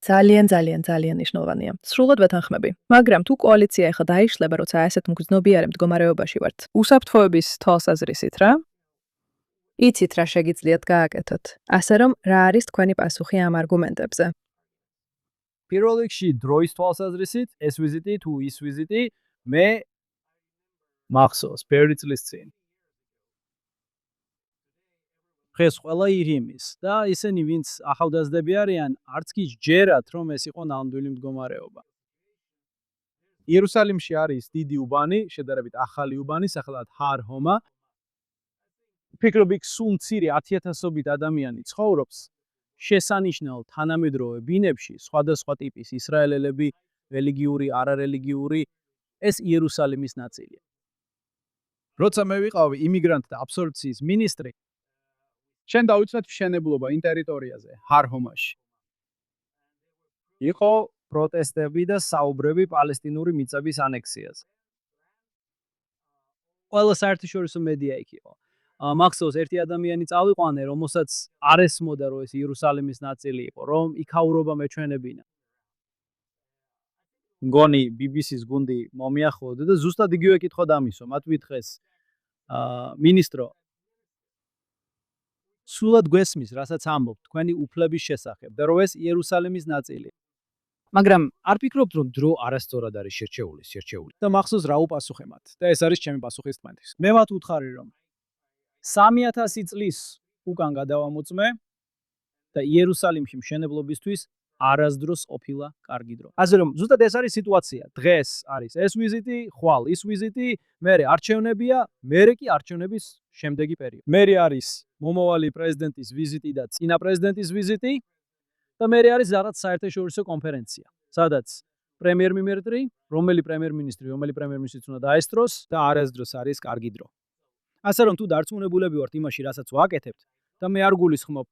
[SPEAKER 1] ძალიან მნიშვნელოვანია. სრულად ვეთანხმები. მაგრამ თუ კოალიცია ეხლა დაიშლება, როცა ასეთ მგრძნობიარე მდგომარეობაში ვართ, უსაფრთხოების თვალსაზრისით რა? იცით რა შეგიძლიათ გააკეთოთ. ასე რომ, რა არის თქვენი პასუხი ამ არგუმენტებზე?
[SPEAKER 2] პირველ რიგში დროის თვალსაზრისით, ეს ვიზიტი თუ ის ვიზიტი, მე მახსოვს ბევრი წლის წინ. დღეს ყველა ირიმის და ისინი ვინც ახალგაზრდები არიან, არც კი ჯერათ რომ ეს იყო ნამდვილი მდგომარეობა. იერუსალიმში არის დიდი უბანი, შედარებით ახალი უბანი, სახელად ჰარ ჰომა. ვფიქრობ იქ სულ მცირე 10,000-ობით ადამიანი ცხოვრობს. შესანიშნავ თანამედროვე ბინებში სხვადასხვა ტიპის ისრაელელები, რელიგიური, არარელიგიური, ეს იერუსალიმის ნაწილია. როცა მე ვიყავი იმიგრანტთა აბსორბციის მინისტრი, შენ დავიცვათ მშენებლობა იმ ტერიტორიაზე, ჰარ-ჰომაში. იყო პროტესტები და საუბრები პალესტინური მიწების ანექსიაზე. ყველა საერთაშორისო მედია იქ იყო. მახსოვს ერთი ადამიანი წავიყვანე, რომელსაც არ ესმოდა რომ ეს იერუსალიმის ნაწილი იყო, რომ იქაურობა მეჩვენებინა. მგონი BBC-ს გუნდი მომიახლოვდა და ზუსტად იგივე კითხვა დამისვა. მათ ვითხრეს მინისტრო, სულად გვესმის, რასაც ამბობთ თქვენი უფლების შესახებ და რომ ეს იერუსალიმის ნაწილია. მაგრამ არ ფიქრობთ რომ დრო არასწორად არის შერჩეული. და მახსოვს რა უპასუხე მათ. და ეს არის ჩემი პასუხის თქვენთვის. მე მათ უთხარი რომ 3000 წლის უკან გადავამოწმე და იერუსალიმში მშენებლობისთვის არასდროს ყოფილა კარგი დრო. ასე რომ ზუსტად ეს არის სიტუაცია. დღეს არის ეს ვიზიტი, ხვალ ის ვიზიტი, მერე არჩევნებია, მერე კი არჩევნების შემდეგი პერიოდი. მერე არის მომავალი პრეზიდენტის ვიზიტი და წინა პრეზიდენტის ვიზიტი და მერე არის რაღაც საერთაშორისო კონფერენცია, სადაც პრემიერ-მინისტრი, რომელი პრემიერ-მინისტრიც უნდა დაესწროს და არასდროს არის კარგი დრო. ასე რომ თუ დარწმუნებულები ვართ იმაში, რასაც ვაკეთებთ და მე არ გულისხმობ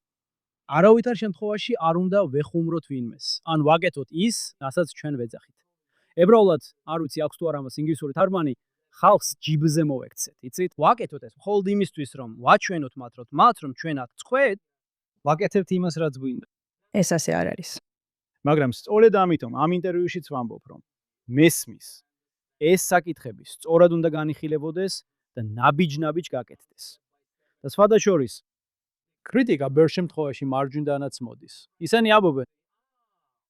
[SPEAKER 2] არავითარ შემთხვევაში არ უნდა ვეხუმროთ ვინმეს. ან ვაკეთოთ ის, რასაც ჩვენ ვეძახით. ებრაულად, არ ვიცი აქვს თუ არა მას ინგლისური თარგმანი, ხალხს ჯიბზე მოვექცეთ. იცით? ვაკეთოთ ეს მხოლოდ იმისთვის, რომ ვაჩვენოთ მათ, რომ ჩვენ აქ წყვეთ, ვაკეთებთ იმას, რაც გვინდა.
[SPEAKER 1] ეს ასე არ არის.
[SPEAKER 2] მაგრამ სწორედ ამიტომ ამ ინტერვიუშიც ვამბობ, რომ მესმის ეს საკითხები სწორად უნდა განიხილებოდეს და ნაბიჯ გაკეთდეს. და სხვადასხვა კრიტიკა ბევრ შემთხვევაში მარჯვნიდანაც მოდის. ისინი ამბობენ,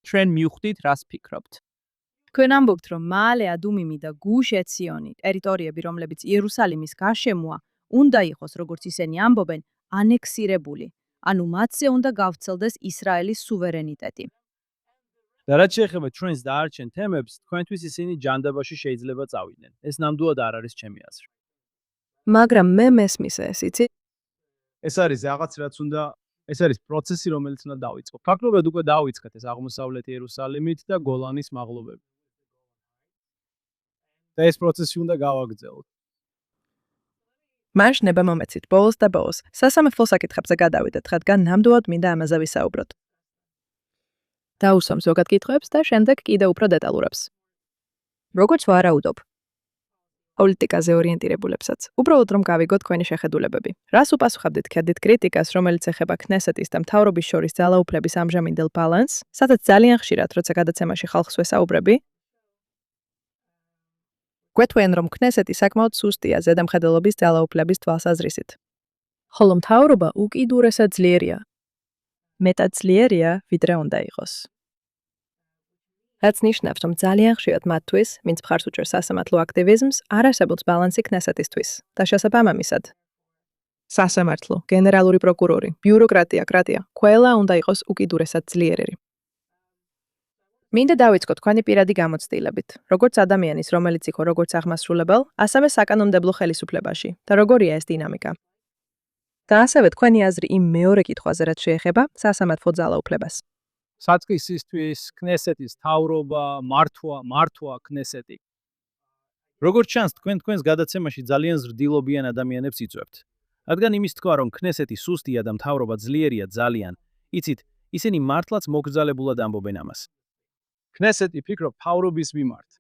[SPEAKER 2] ჩვენ მივხვდით, რას ფიქრობთ.
[SPEAKER 1] თქვენ ამბობთ, რომ მალე ადუმიმი და გუშ ეციონი, ტერიტორიები, რომლებიც იერუსალიმის გარშემოა, უნდა იყოს, როგორც ისინი ამბობენ, ანექსირებული. ანუ მათზე უნდა გავრცელდეს ისრაელის სუვერენიტეტი.
[SPEAKER 2] და რაც შეეხება ჩვენს დაარჩენ თემებს, თქვენთვის ისინი ჯანდაბაში შეიძლება წავიდნენ. ეს ნამდვილად არ არის ჩემი აზრი.
[SPEAKER 1] მაგრამ მე მესმის ეს, იცი?
[SPEAKER 2] ეს არის რაღაც რაც უნდა, ეს არის პროცესი, რომელიც უნდა დავიწყოთ. ფაქტობრივად უკვე დავიწყეთ ეს აღმოსავლეთ იერუსალიმით და გოლანის მაღლობებით. და ეს პროცესი უნდა გავაგრძელოთ.
[SPEAKER 1] მაშ ნება მომეცით ბოლოს და ბოლოს. სასამართლო საკითხებზე გადავიდეთ, რადგან ნამდვილად მინდა ამაზე ვისაუბროთ. დაუსვამ ზოგად კითხვებს და შემდეგ კიდევ უფრო დეტალურებს. როგორც ვარაუდობ პოლიტიკაზე ორიენტირებულებსაც. უბრალოდ რომ გავიგოთ თქვენი შეხედულებები. რას უპასუხებდით ქედით კრიტიკას, რომელიც ეხება ქნესეთის და მთავრობის შორის ძალაუფლების ამჟამინდელ ბალანსს, სადაც ძალიან ხშირად, როცა გადაცემაში ხალხს ვესაუბრები, გვეთქვენ, რომ ქნესეთი საკმაოდ სუსტია ზედამხედველობის ძალაუფლების თვალსაზრისით. ხოლო მთავრობა უკიდურესად ძლიერია. მეტად ძლიერია, ვიდრე უნდა იყოს. რაც ნიშნავს, რომ ძალიან ხშირად მათთვის, ვინც მხარს უჭერს სასამართლო აქტივიზმს, არ არსებობს ბალანსი ქნესეთისთვის და შესაბამისად. სასამართლო, გენერალური პროკურორი, ბიუროკრატია, ყველა უნდა იყოს უკიდურესად ძლიერები. მინდა დავიწყო თქვენი პირადი გამოცდილებით, როგორც ადამიანის, რომელიც იყო როგორც აღმასრულებელ, ასევე საკანონმდებლო ხელისუფლებაში და როგორია ეს დინამიკა. და ასევე თქვენი აზრი იმ მეორე კითხვაზე, რაც შეეხება სასამართლო ძალაუფლებას.
[SPEAKER 2] საწყისისთვის ქნესეთის მთავრობა, მართვა ქნესეთი. როგორც ჩანს, თქვენს გადაცემაში ძალიან ზრდილობიან ადამიანებს იწვევთ. რადგან იმის თქვა, რომ ქნესეთი სუსტია და მთავრობა ძლიერია ძალიან, იცით, ისინი მართლაც მოგრძალებულად ამბობენ ამას. ქნესეთი ფიქრობ მთავრობის მიმართ.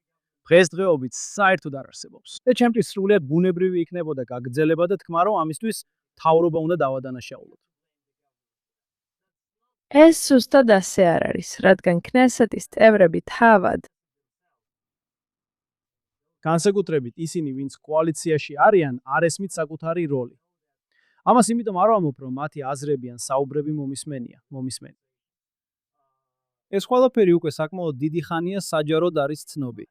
[SPEAKER 2] დღესდღეობით საერთოდ არ არსებობს. და ჩემთვის სრულიად ბუნებრივი იქნებოდა გაგრძელება და თქმა, რომ ამისთვის მთავრობა უნდა დავადანაშაულოთ.
[SPEAKER 1] ეს ზუსტად ასე არ არის, რადგან ქნესეთის წევრები თავად
[SPEAKER 2] განსაკუთრებით ისინი, ვინც კოალიციაში არიან, არ ესმით საკუთარი როლი. ამას იმიტომ არ ვამბობ, რომ მათი აზრები ან საუბრები მომისმენია. ეს ყველაფერი უკვე საკმაოდ დიდი ხანია საჯაროდ არის ცნობი.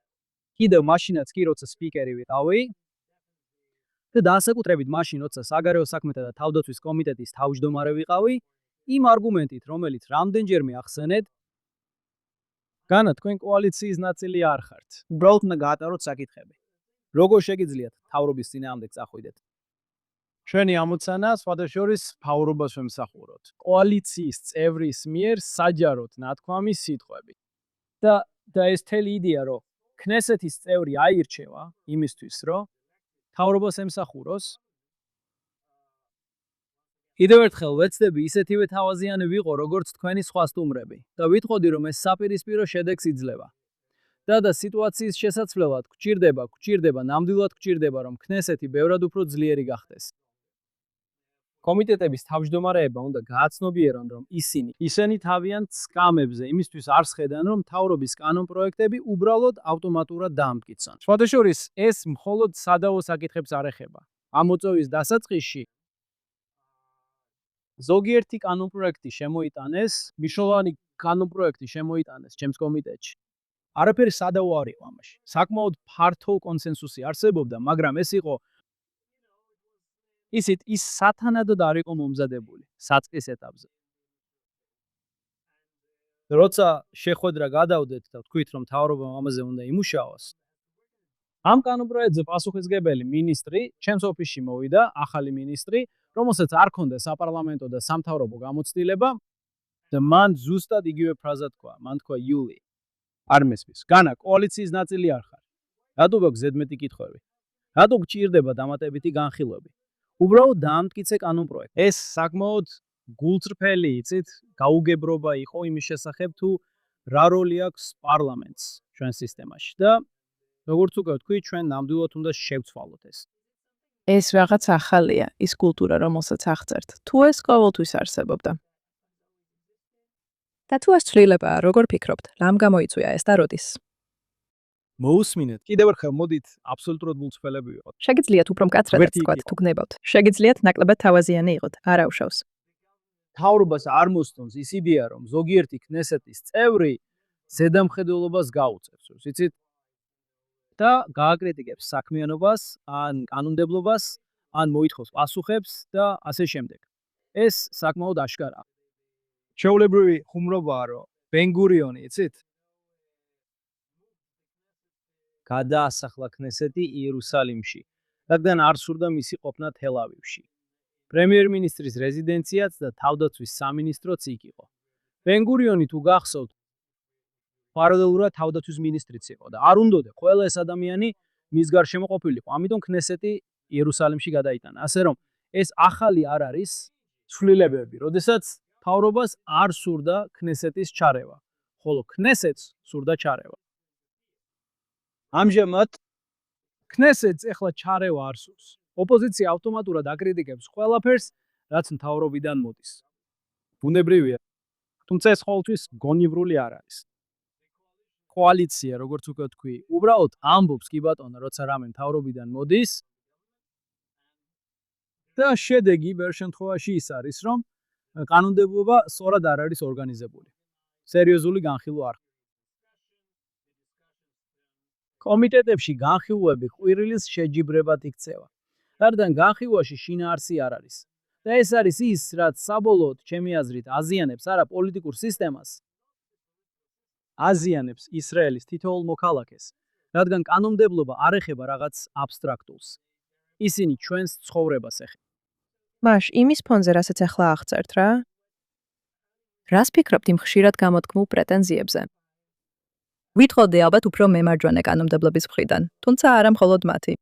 [SPEAKER 2] კიდევ მაშინაც კი, როცა სპიკერი ვიყავი და განსაკუთრებით მაშინ, როცა საგარეო საქმეთა და თავდაცვის კომიტეტის თავმჯდომარე ვიყავი, იმ არგუმენტით, რომელიც რამდენჯერმე ახსენეთ, განა თქვენ კოალიციის ნაწილი არ ხართ. უბრალოდ უნდა გაატაროთ საკითხები. როგორ შეგიძლიათ მთავრობის წინააღმდეგ წახვიდეთ? ჩვენი ამოცანა სხვადასხვა მთავრობას ვემსახუროთ. კოალიციის წევრის მიერ საჯაროდ ნათქვამი სიტყვები. და ეს მთელი იდეა, რომ ქნესეთის წევრი აირჩევა იმისთვის, რომ მთავრობას ემსახუროს. კიდევ ერთხელ ვეცდები ისეთივე თავაზიანი ვიყო, როგორც თქვენი სხვა სტუმრები და ვიტყოდი, რომ ეს საპირისპირო შედეგს იძლევა. და სიტუაციის შესაცვლელად გვჭირდება, ნამდვილად გვჭირდება, რომ ქნესეთი ბევრად უფრო ძლიერი გახდეს. კომიტეტების თავმჯდომარეებმა უნდა გააცნობიერონ, რომ ისინი თავიანთ სკამებზე იმისთვის არ სხედან, რომ მთავრობის კანონპროექტები უბრალოდ ავტომატურად დაამტკიცონ. სხვადასხვა ეს მხოლოდ სადავო საკითხებს არ ეხება. ამ მოწვევის დასაწყისში ზოგიერთი კანონპროექტი შემოიტანეს, მნიშვნელოვანი კანონპროექტი შემოიტანეს ჩემს კომიტეტში. არაფერი სადავო არ იყო ამაში. საკმაოდ ფართო კონსენსუსი არსებობდა, მაგრამ ეს იყო ის სათანადოდ არ იყო მომზადებული საწყის ეტაპზე. როცა შეხვედრა გადავდეთ და ვთქვით, რომ მთავრობამ ამაზე უნდა იმუშაოს, ამ კანონპროექტზე პასუხისმგებელი მინისტრი ჩემს ოფისში მოვიდა, ახალი მინისტრი, რომელსაც არ ჰქონდა საპარლამენტო და სამთავრობო გამოცდილება და მან ზუსტად იგივე ფრაზა თქვა. მან თქვა იული. არ მესმის. განა კოალიციის ნაწილი არ ხარ. რატო გაქვს ზედმეტი კითხვები? რატო გჭირდება დამატებითი განხილვები? უბრალოდ დაამტკიცე კანონპროექტი. ეს საკმაოდ გულწრფელი, იცით, გაუგებრობა იყო იმის შესახებ, თუ რა როლი აქვს პარლამენტს ჩვენ სისტემაში და როგორც უკვე ვთქვი, ჩვენ ნამდვილად უნდა შევცვალოთ ეს.
[SPEAKER 1] ეს რაღაც ახალია, ის კულტურა, რომელსაც აღწერთ. თუ ეს ყოველთვის არსებობდა. და თუ ეს ცვლილებაა, როგორ ფიქრობთ, რამ გამოიწვია ეს და როდის?
[SPEAKER 2] მოусმინეთ. კიდევ ერთხელ მოდით აბსოლუტურად მულწრფელები ვიყოთ.
[SPEAKER 1] შეგიძლიათ უფრო მკაცრად თქვათ, თუ გნებავთ. შეგიძლიათ ნაკლებად თავაზიანი იყოთ, არ აუშავს.
[SPEAKER 2] მთავრობას არ მოსწონს ის იდეა, რომ ზოგიერთი ქნესეთის წევრი ზედამხედველობას გაუწევს, იცით? და გააკრიტიკებს საქმიანობას, ან კანონმდებლობას, ან მოითხოვს პასუხებს და ასე შემდეგ. ეს საკმაოდ აშკარაა. ჩვეულებრივი ხუმრობაა, რომ ბენ-გურიონი, იცით? გადაასახლა ქნესეთი იერუსალიმში, რადგან არ სურდა მისი ყოფნა თელ-ავივში. პრემიერ-მინისტრის რეზიდენციაც და თავდაცვის სამინისტროც იქ იყო. ბენ-გურიონი თუ გახსოვთ, პარალელურად თავდაცვის მინისტრიც იყო და არ უნდოდა ყველა ეს ადამიანი მის გარშემო ყოფილიყო. ამიტომ ქნესეთი იერუსალიმში გადაიტანა. ასე რომ ეს ახალი არ არის ცვლილებები, როდესაც მთავრობას არ სურდა ქნესეთის ჩარევა, ხოლო ქნესეთს სურდა ჩარევა. ამჟამად ქნესეტს ეხლა ჩარევა არ სურს. ოპოზიცია ავტომატურად აკრიტიკებს ყველაფერს, რაც მთავრობიდან მოდის. ბუნებრივია. თუმცა ეს ყოველთვის გონივრული არ არის. კოალიცია, როგორც უკვე თქვი, უბრალოდ ამბობს კი ბატონო, როცა რამე მთავრობიდან მოდის და შედეგი ბევრ შემთხვევაში ის არის, რომ კანონმდებლობა სწორად არ არის ორგანიზებული. სერიოზული განხილვა არ. კომიტეტებში განხილვები ყვირილის შეჯიბრებად იქცევა. რადგან განხილვაში შინაარსი არ არის. და ეს არის ის, რაც საბოლოოდ, ჩემი აზრით, აზიანებს არა პოლიტიკურ სისტემას, აზიანებს ისრაელის თითოეულ მოქალაქეს, რადგან კანონმდებლობა არ ეხება რაღაც აბსტრაქტულს. ისინი ჩვენს ცხოვრებას ეხება.
[SPEAKER 1] მაშ იმის ფონზე, რასაც ახლა აღწერთ რა. რას ფიქრობთ იმ ხშირად გამოთქმულ პრეტენზიებზე? ვითხოვდი ალბათ უფრო მემარჯვენე კანონმდებლობის მხრიდან, თუმცა არა მხოლოდ მათი.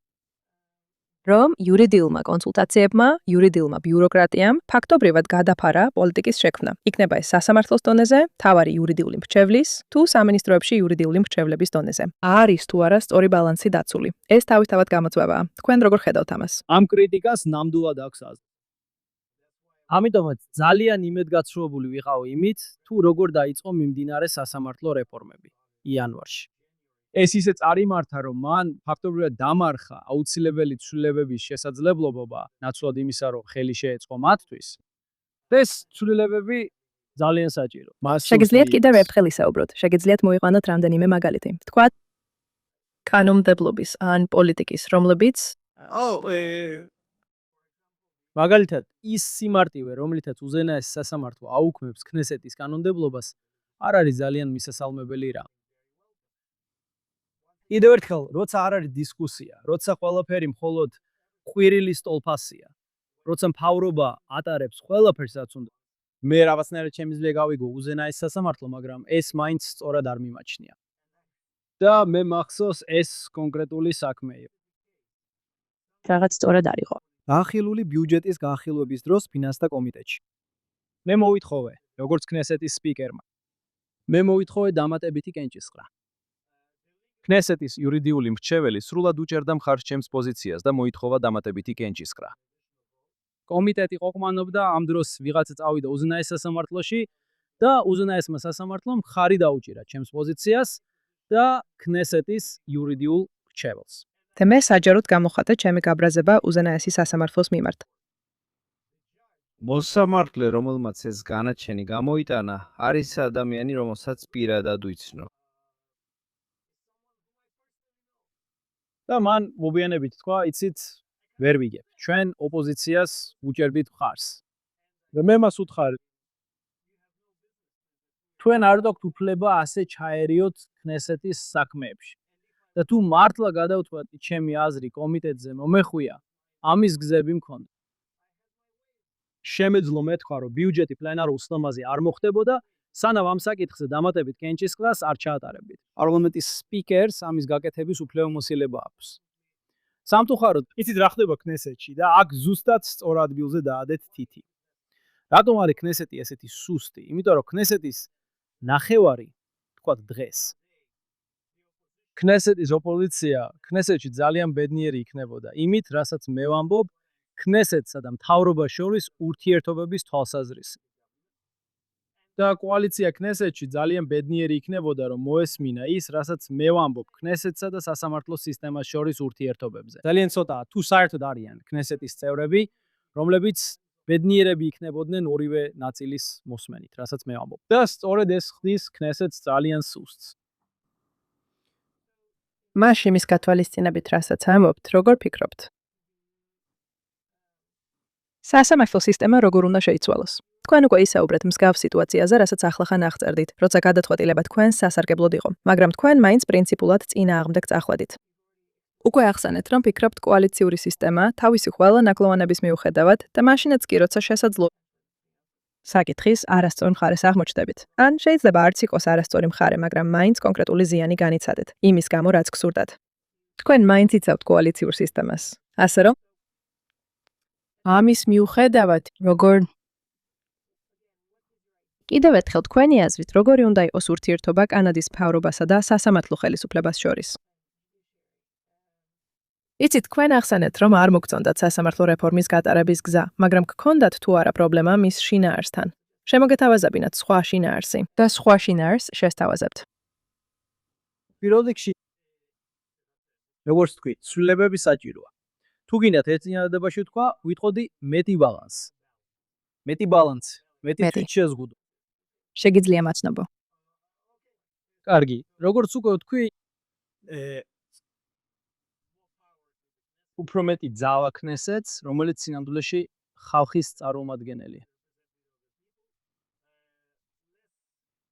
[SPEAKER 1] რომ იურიდიულმა კონსულტაციებმა, იურიდიულმა ბიუროკრატიამ ფაქტობრივად გადაფარა პოლიტიკის შექმნა. იქნება ეს სასამართლოს დონეზე, მთავარი იურიდიული მრჩევლის, თუ სამინისტროებში იურიდიული მრჩევლების დონეზე. არის თუ არა სწორი ბალანსი დაცული. ეს თავისთავად გამოწვევაა. თქვენ როგორ ხედავთ ამას?
[SPEAKER 2] ამ კრიტიკას ნამდვილად აქვს აზრი. ამიტომაც ძალიან იმედგაცრუებული ვიყავ იმით, თუ როგორ დაიწყო მიმდინარე სასამართლო რეფორმები იანვარში. ეს ისე წარიმართა, რომ მან ფაქტობრივად დამარხა აუცილებელი ცვლილებების შესაძლებლობა, ნაცვლად იმისა, რომ ხელი შეეწყო მათთვის. ეს ცვლილებები ძალიან საჭირო.
[SPEAKER 1] შეგიძლიათ კიდევ ერთხელ ისაუბროთ. შეგიძლიათ მოიყვანოთ რამდენიმე მაგალითი. თქვათ კანონმდებლობის ან პოლიტიკის, რომლებიც
[SPEAKER 2] მაგალითად, ის სიმარტივე, რომლითაც უზენაეს სასამართლო აუქმებს ქნესეთის კანონმდებლობას, არ არის ძალიან მისასალმებელი რამ. კიდევ ერთხელ, როცა არ არის დისკუსია, როცა ყველაფერი მხოლოდ ყვირილის ტოლფასია, როცა მთავრობა ატარებს ყველაფერს, რაც უნდა, მე რაღაცნაირად შემიძლია გავიგო უზენაეს სასამართლო, მაგრამ ეს მაინც სწორად არ მიმაჩნია. და მე მახსოვს ეს კონკრეტული საქმე.
[SPEAKER 1] რაღაც სწორად არ იყო.
[SPEAKER 2] განხილული ბიუჯეტის განხილვების დროს ფინანსთა კომიტეტში. მე მოვითხოვე, როგორც ქნესეთის სპიკერმა. მე მოვითხოვე დამატებითი კენჭისყრა.
[SPEAKER 3] ქნესეთის იურიდიული მრჩეველი სრულად უჭერდა მხარს ჩემს პოზიციას და მოითხოვა დამატებითი კენჭისყრა.
[SPEAKER 2] კომიტეტი ყოყმანობდა ამ დროს ვიღაცა წავიდა უზენაეს სასამართლოში და უზენაესმა სასამართლომ მხარი დაუჭირა ჩემს პოზიციას და ქნესეთის იურიდიულ მრჩეველს.
[SPEAKER 1] და მე საჯაროდ გამოხატე ჩემი გაბრაზება უზენაესი სასამართლოს მიმართ.
[SPEAKER 4] მოსამართლე, რომელმაც ეს განაჩენი გამოიტანა, არის ადამიანი, რომელსაც პირადად ვიცნობ.
[SPEAKER 2] და მან მობიანებით თქვა, იცით, ვერ ვიგებ. ჩვენ ოპოზიციას უჭერდით მხარს. და მე მას უთხარი, თქვენ არ დაგთ უფლება ასე ჩაერიოთ ქნესეთის საქმეებში. და თუ მართლა გადავთვალოთ ჩემი აზრი კომიტეტზე მომეხვია, ამის გზები მქონდა. შემეძლო მეთქვა, რომ ბიუჯეტი პლენარულ სხდომაზე არ მოხდებოდა, სანამ ამ საკითხზე დამატებით კენჭისყრას არ ჩაატარებდით. პარლამენტის სპიკერს ამის გაკეთების უფლებამოსილება აქვს. სამწუხაროდ, იცით რა ხდება ქნესეთში და აქ ზუსტად სწორ ადგილზე დაადეთ თითი. რატომ არის ქნესეთი ესეთი სუსტი? იმიტომ რომ ქნესეთის ნახევარი, თქვათ დღეს, ქნესეთის ოპოზიცია ქნესეთში ძალიან ბედნიერი იქნებოდა იმით, რასაც მე ვამბობ, ქნესეთსა და მთავრობას შორის ურთიერთობების თვალსაზრისი. და კოალიცია ქნესეთში ძალიან ბედნიერი იქნებოდა, რომ მოესმინა ის, რასაც მე ვამბობ ქნესეთსა და სასამართლო სისტემას შორის ურთიერთობებზე. ძალიან ცოტაა, თუ საერთოდ არიან ქნესეთის წევრები, რომლებიც ბედნიერები იქნებოდნენ ორივე ნაწილის მოსმენით, რასაც მე ვამბობ. და სწორედ ეს ხდის ქნესეთს ძალიან სუსტს.
[SPEAKER 1] მაშ იმის გათვალისწინებით, რასაც ამბობთ, როგორ ფიქრობთ? სასამართლო სისტემა როგორ უნდა შეიცვალოს? თქვენ უკვე ისაუბრეთ მსგავს სიტუაციაზე, რასაც ახლახან აღწერდით, როცა გადაწყვეტილება თქვენს სასარგებლოდ იყო, მაგრამ თქვენ მაინც პრინციპულად წინააღმდეგ წახვედით. უკვე ახსენეთ, რომ ფიქრობთ კოალიციური სისტემა თავისი ყველა ნაკლოვანების მიუხედავად და მაშინაც კი როცა შესაძლოა საკითხის არასწორ მხარეს აღმოჩნდებით. ან შეიძლება არც იყოს არასწორი მხარე, მაგრამ მაინც კონკრეტული ზიანი განიცადეთ, იმის გამო რაც გსურდათ. თქვენ მაინც იცავთ კოალიციურ სისტემას. ასე რომ ამის მიუხედავად, როგორ კიდევ ერთხელ თქვენი აზრით, როგორი უნდა იყოს ურთიერთობა კანადის მთავრობასა და სასამართლო ხელისუფლებას შორის? იცით, თქვენ ახსენეთ, რომ არ მოგწონდათ სასამართლო რეფორმის გატარების გზა, მაგრამ გქონდათ თუ არა პრობლემა მის შინაარსთან. შემოგეთავაზებინათ სხვა შინაარსი და სხვა შინაარსს შესთავაზებთ.
[SPEAKER 2] პირველ რიგში როგორც თქვით, ცვლილებები საჭიროა. თუ გინდათ ერთ წინადადებაში ვთქვა, ვიტყოდი მეტი ბალანსი. მეტი ბალანსი, მეტი
[SPEAKER 1] მეტი.
[SPEAKER 2] თვითშეზღუდვა.
[SPEAKER 1] შეგიძლია მაცნობო.
[SPEAKER 2] კარგი, როგორც უკვე ვთქვი, უფრო მეტი ძალა ქნესეთს, რომელიც სინამდვილეში ხალხის წარმომადგენელია.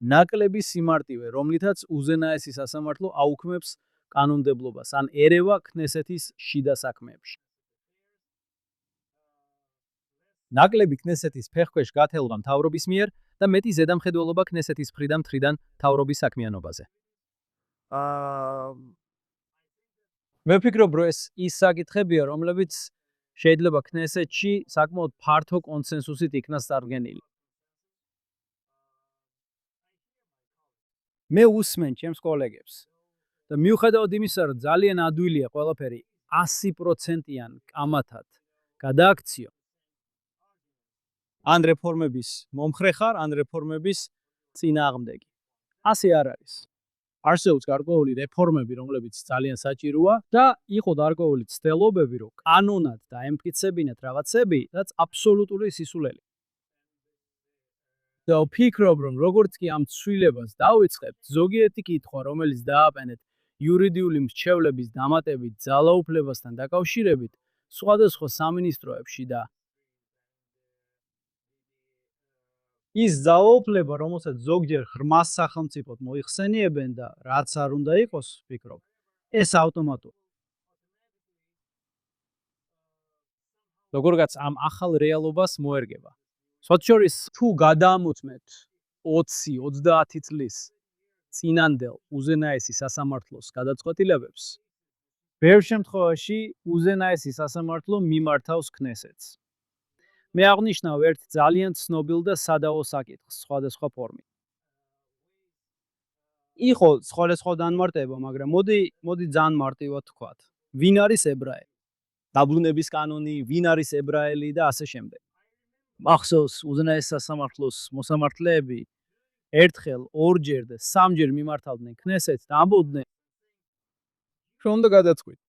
[SPEAKER 2] ნაკლები სიმარტივე, რომლითაც უზენაესი სასამართლო აუქმებს კანონმდებლობას, ან ერევა ქნესეთის შიდა საქმეებში. ნაკლები ქნესეთის ფეხქვეშ გათელვა მთავრობის მიერ და მეტი ზედამხედველობა ქნესეთის მხრიდან მთავრობის საქმიანობაზე. მე ვფიქრობ, რომ ეს ის საკითხებია, რომლებიც შეიძლება ქნესეთში საკმაოდ ფართო კონსენსუსით იქნას წარდგენილი. მე უსმენ ჩემს კოლეგებს და მიუხედავად იმისა, რომ ძალიან ადვილია ყველაფერი 100%-იან კამათად გადააქციო, ან რეფორმების მომხრე ხარ, ან რეფორმების წინააღმდეგი. ასე არ არის. არსებობს გარკვეული რეფორმები, რომლებიც ძალიან საჭიროა და იყო გარკვეული ცდილობები, რომ კანონად დაემტკიცებინათ რაღაცები, რაც აბსოლუტური სისულელე. და ვფიქრობ, რომ როგორც კი ამ ცვლილებას დავიწყებთ, ზოგიერთი კითხვა, რომელიც დააყენეთ იურიდიული მრჩევლების დამატებით ძალაუფლებასთან დაკავშირებით, სხვადასხვა სამინისტროებში და ის ძალაუფლება, რომელსაც ზოგჯერ ღრმას სახელმწიფოდ მოიხსენიებენ და რაც არ უნდა იყოს, ვფიქრობ, ეს ავტომატურად. როგორღაც ამ ახალ რეალობას მოერგება. სოციორის თუ გადაამოწმეთ 20-30 წლის წინანდელ უზენაესი სასამართლოს გადაწყვეტილებებს, ბევრ შემთხვევაში უზენაესი სასამართლო მიმართავს ქნესეთს. მე აღნიშნავ ერთ ძალიან ცნობილ და სადავო საკითხს სხვადასხვა ფორმით. იყო სხვადასხვა განმარტება, მაგრამ მოდი ძალიან მარტივად ვთქვათ. ვინ არის ებრაელი? დაბრუნების კანონი, ვინ არის ებრაელი და ასე შემდეგ. მახსოვს უზენაეს სასამართლოს მოსამართლეები ერთხელ, ორჯერ და სამჯერ მიმართავდნენ ქნესეთს და ამბობდნენ, რომ უნდა გადაწყვიტ,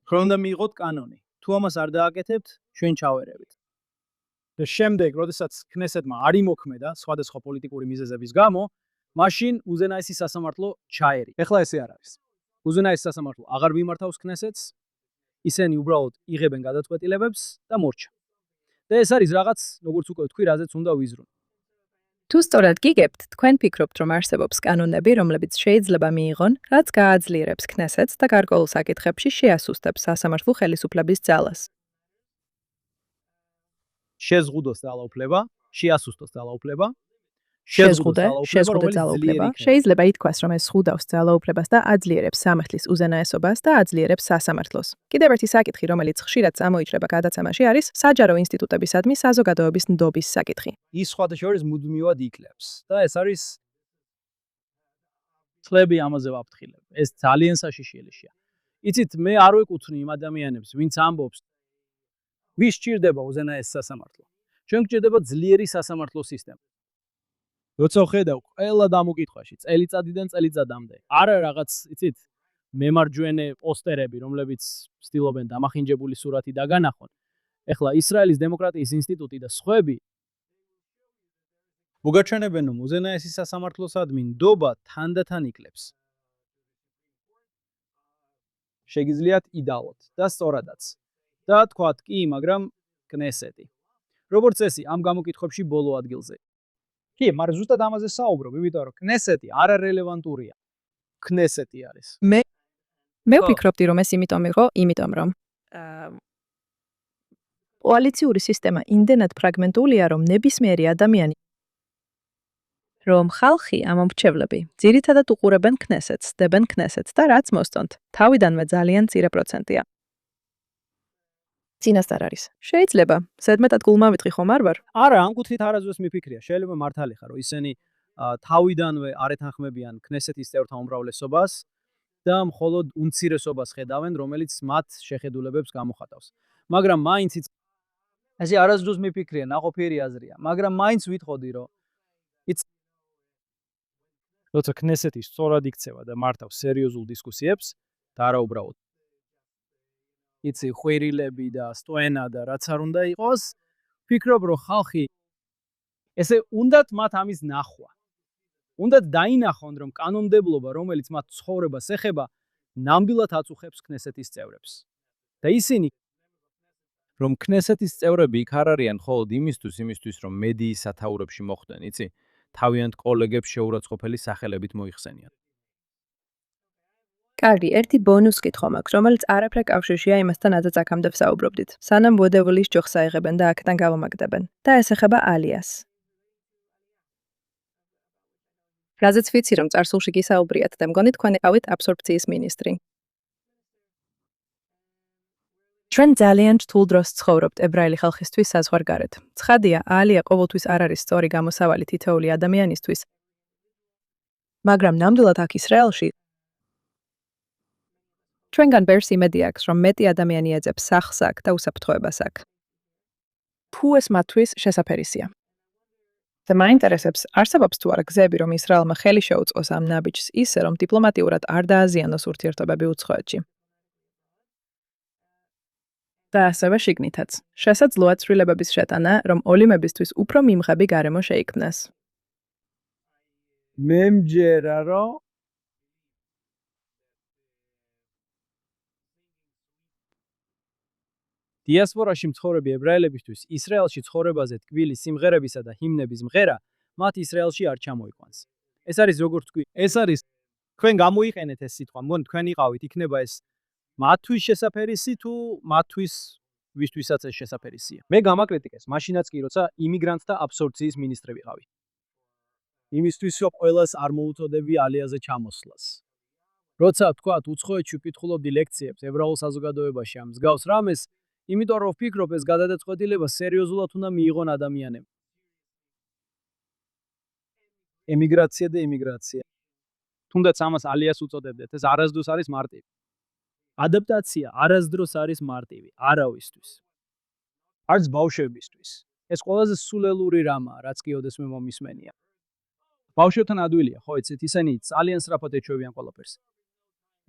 [SPEAKER 2] რომ უნდა მიიღოთ კანონი. თუ ამას არ დააკეთებთ, ჩვენ ჩავერევით. და შემდეგ, როდესაც ქნესეთმა არ იმოქმედა სხვადასხვა პოლიტიკური მიზეზების გამო, მაშინ უზენაესი სასამართლო ჩაერი. ეხლა ესე არ არის. უზენაესი სასამართლო აღარ მიმართავს ქნესეთს, ისინი უბრალოდ იღებენ გადაწყვეტილებებს და მორჩა. და ეს არის რაღაც, როგორც უკვე ვთქვი, რაზეც უნდა ვიზრუნოთ.
[SPEAKER 1] თუ სწორად გიგებთ, თქვენ ფიქრობთ, რომ არსებობს კანონები, რომლებიც შეიძლება მიიღონ, რაც გააძლიერებს ქნესეთს და გარკვეულ საკითხებში შეასუსტებს სასამართლო ხელისუფლების ძალას.
[SPEAKER 2] შეზღუდოს ძალაუფლება, შეასუსტოს ძალაუფლება,
[SPEAKER 1] შეზღუდე ძალაუფლება. შეიძლება ითქვას, რომ ეს ზღუდავს ძალაუფლებას და აძლიერებს სამართლის უზენაესობას და აძლიერებს სასამართლოს. კიდევ ერთი საკითხი, რომელიც ხშირად წამოიჭრება გადაცემაში, არის საჯარო ინსტიტუტებისადმი საზოგადოების ნდობის საკითხი.
[SPEAKER 2] ის სხვადასხვა მუდმივად იკლებს და ეს არის წლები ამაზე ვაფრთხილებ. ეს ძალიან საშიშიელია. იცით, მე არ ვეკუთვნი იმ ადამიანებს, ვინც ამბობს, ვის სჭირდება უზენაეს სასამართლო. ჩვენ გვჭირდება ძლიერი სასამართლო სისტემა. როცა ხედავ ყველა დამოკითხვაში წელიწადიდან წელიწადამდე, არა რაღაც, იცით, მემარჯვენე პოსტერები, რომლებიც ცდილობენ დამახინჯებული სურათი დაგანახონ. ეხლა ისრაელის დემოკრატიის ინსტიტუტი და სხვები მოგაჩვენებენ, რომ უზენაესი სასამართლოსადმი ნდობა თანდათან იკლებს. შეგიძლიათ იდალოთ და სწორადაც. და თქვათ კი, მაგრამ ქნესეთი. როგორც წესი, ამ გამოკითხვებში ბოლო ადგილზე. კი, მაგრამ ზუსტად ამაზე საუბრობ, იმიტომ რომ ქნესეთი არარელევანტურია. ქნესეთი არის.
[SPEAKER 1] მე ვფიქრობდი, რომ ეს იმიტომ რომ კოალიციური სისტემა იმდენად ფრაგმენტულია, რომ ნებისმიერი ადამიანი რომ ხალხი ამომრჩევლები ძირითადად უყურებენ ქნესეთს, დებენ ქნესეთს და რაც მოსწონთ, თავიდანვე ძალიან მცირე პროცენტია. წინასწარ არის. შეიძლება, ზედმეტად გულმავიტყი ხომ არ ვარ?
[SPEAKER 2] არა, ამ კუთხით არასდროს მიფიქრია. შეიძლება მართალი ხარ, რომ ისინი თავიდანვე არ ეთანხმებიან ქნესეთის წევრთა უმრავლესობას და მხოლოდ უმცირესობას ხედავენ, რომელიც მათ შეხედულებებს გამოხატავს. მაგრამ მაინც ესე არასდროს მიფიქრია, ნაყოფიერი აზრია, მაგრამ მაინც ვითხოვდი, რომ როცა ქნესეთი სწორად იქცევა და მართავს სერიოზულ დისკუსიებს და არა უბრალოდ იცი ხვირილები და სტოენა და რაც არ უნდა იყოს, ვფიქრობ, რომ ხალხი ესე უნდათ მათ ამის ნახვა. უნდათ დაინახონ, რომ კანონმდებლობა, რომელიც მათ ცხოვრებას ეხება, ნამდვილად აწუხებს ქნესეთის წევრებს. და ისინი
[SPEAKER 3] რომ ქნესეთის წევრები იქ არ არიან მხოლოდ იმისთვის, რომ მედიის სათაურებში მოხვდნენ, იცი? თავიანთ კოლეგებს შეურაცხყოფელი სახელებით მოიხსენიათ.
[SPEAKER 1] კარგი, ერთი ბონუს კითხვა მაქვს, რომელიც არაფერ კავშირშია იმასთან, რაზეც აქამდე ვსაუბრობდით. სანამ ვოდევლის ჯოხს აიღებენ და აქედან გავამაგდებენ. და ეს ეხება ალიას. რაზეც ვიცი, რომ წარსულში გისაუბრიათ და მგონი თქვენ იყავით აბსორბციის მინისტრი. ჩვენ ძალიან რთულ დროს ცხოვრობთ ებრაელი ხალხისთვის საზღვარგარეთ. ცხადია, ალია ყოველთვის არ არის სწორი გამოსავალი თითოეული ადამიანისთვის. მაგრამ ნამდვილად აქ ისრაელში ჩვენგან ბევრს იმედი აქვს, რომ მეტი ადამიანი ეძებს სახლს აქ და უსაფრთხოებას აქ. თუ ეს მათთვის შესაფერისია. და მაინტერესებს, არსებობს თუ არა გზები, რომ ისრაელმა ხელი შეუწყოს ამ ნაბიჯს ისე, რომ დიპლომატიურად არ დააზიანოს ურთიერთობები უცხოეთში. და ასევე შიგნითაც. შესაძლოა ცვლილებების შეტანა, რომ ოლიმებისთვის უფრო მიმღები გარემო შეიქმნას.
[SPEAKER 2] მე მჯერა, რომ დიასპორაში მცხოვრები ებრაელებისთვის ისრაელში ცხოვრებაზე ტკბილი სიმღერებისა და ჰიმნების მღერა მათ ისრაელში არ ჩამოიყვანს. ეს არის როგორც თქვი, ეს არის თქვენ გამოიყენეთ ეს სიტყვა, მგონი თქვენ იყავით, იქნება ეს მათთვის შესაფერისი თუ მათთვის ვისთვისაც ეს შესაფერისია. მე გამაკრიტიკეს, მაშინაც კი როცა იმიგრანტთა აბსორბციის მინისტრი ვიყავი. იმისთვის რომ ყველას არ მოუწოდები ალიაზე ჩამოსვლას. როცა თქვათ უცხოეთში ვკითხულობდი ლექციებს ებრაულ საზოგადოებაში ამ მსგავს რამეს, იმიტომ რომ ვფიქრობ ეს გადადაწყვეტილება სერიოზულად უნდა მიიღონ ადამიანებმა. ემიგრაცია და იმიგრაცია. თუნდაც ამას ალიას უწოდებდეთ, ეს არასდროს არის მარტივი. ადაპტაცია არასდროს არის მარტივი, არავისთვის. არც ბავშვებისთვის. ეს ყველაზე სულელური რამაა, რაც კი ოდესმე მომისმენია. ბავშვებთან ადვილია, ხო იცით, ისინი ძალიან სწრაფად ეჩვევიან ყველაფერს.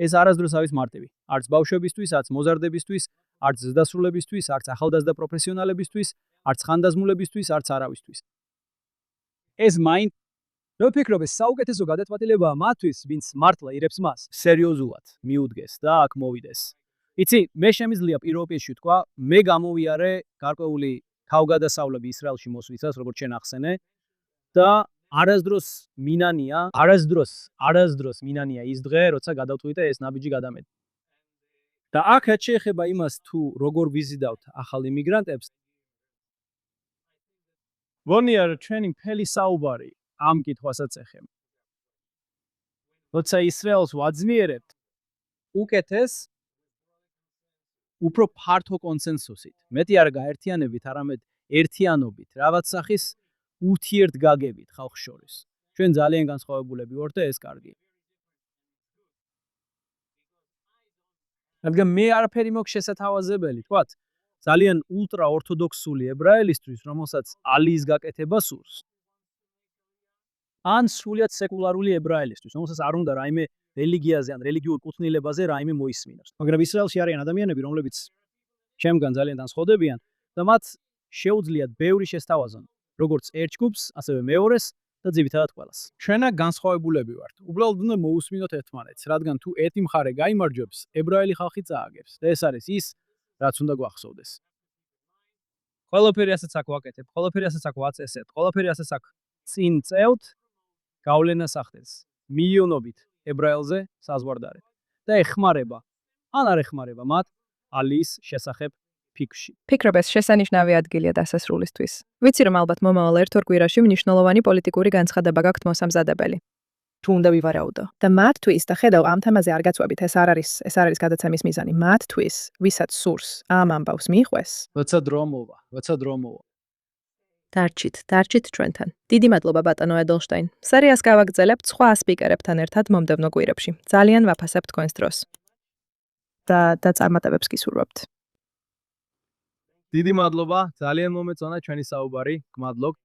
[SPEAKER 2] ეს არასდროს არის მარტივი. არც ბავშვებისთვის, არც მოზარდებისთვის, არც ზრდასრულებისთვის, არც ახალგაზრდა პროფესიონალებისთვის, არც ხანდაზმულებისთვის, არც არავისთვის. ეს მაინც მე ვფიქრობ, ეს საუკეთესო გადაწყვეტილებაა მათთვის, ვინც მართლა ირებს მას, სერიოზულად მიუდგეს და აქ მოვიდეს. იცი, მე შემიძლია პირველ პირში ვთქვა, მე გამოვიარე გარკვეული თავგადასავლები ისრაელში მოსვლისას, როგორც შენ ახსენე, და არასდროს მინანია ის დღე, როცა გადავწყვიტე ეს ნაბიჯი გადამეტი. და აქაც შეეხება იმას, თუ როგორ ვიზიდავთ ახალ იმიგრანტებს. ვონია, რომ ჩვენი მთელი საუბარი ამ კითხვასაც ეხება. როცა ისრაელს ვაძნიერებთ, უკეთეს უფრო ფართო კონსენსუსით. მეტი არ გაერთიანებით, არამედ ერთიანობით, რაღაც სახის ურთიერთგაგებით ხალხს შორის. ჩვენ ძალიან განსხვავებულები ვართ და ეს კარგია. რადგან მე არაფერი მაქვს შესათავაზებელი, თქვათ, ძალიან ულტრა ორთოდოქსული ებრაელისთვის, რომელსაც ალიის გაკეთება სურს. ან სრულიად სეკულარული ებრაელისთვის, რომელსაც არ უნდა რაიმე რელიგიაზე ან რელიგიურ კუთვნილებაზე რაიმე მოისმინოს. მაგრამ ისრაელში არიან ადამიანები, რომლებიც ჩემგან ძალიან განსხვავდებიან და მათ შეუძლიათ ბევრი შესთავაზონ, როგორც ერთ ჯგუფს, ასევე მეორეს და ძირითადად ყველას. ჩვენა განსხვავებულები ვართ. უბრალოდ უნდა მოусმინოთ ერთმანეთს, რადგან თუ ერთი მხარე გაიმარჯვებს, ებრაელი ხალხი წააგებს და ეს არის ის, რაც უნდა გვახსოვდეს. ყველაფერი ასეც აქ ვაკეთებ, ყველაფერი ასეც აქ ვაწესებ, ყველაფერი ასეც აქ წინ წევთ გავლენას ახდენს მილიონობით ებრაელზე საზღვარგარეთ და ეხმარება ან არ ეხმარება მათ ალიის შესახებ ფიქრში.
[SPEAKER 1] ფიქრობ ეს შესანიშნავი ადგილია დასასრულისთვის. ვიცი რომ ალბათ მომავალ ერთ-ორ კვირაში მნიშვნელოვანი პოლიტიკური განცხადება გაქვთ მოსამზადებელი. თუ უნდა ვივარაუდო. და მათთვის და ხედავ ამ თემაზე არ გაწვევით, ეს არ არის გადაცემის მიზანი. მათთვის, ვისაც სურს ამ ამბავს მიხვეს.
[SPEAKER 2] როცა დრო მოვა.
[SPEAKER 1] დარჩით ჩვენთან. დიდი მადლობა ბატონო ედელშტაინ. სერიას გავაგრძელებთ სხვა სპიკერებთან ერთად მომდევნო კვირებში. ძალიან ვაფასებთ თქვენს დროს. და წარმატებებს გისურვებთ.
[SPEAKER 2] დიდი მადლობა, ძალიან მომეწონა ჩვენი საუბარი. გმადლობთ.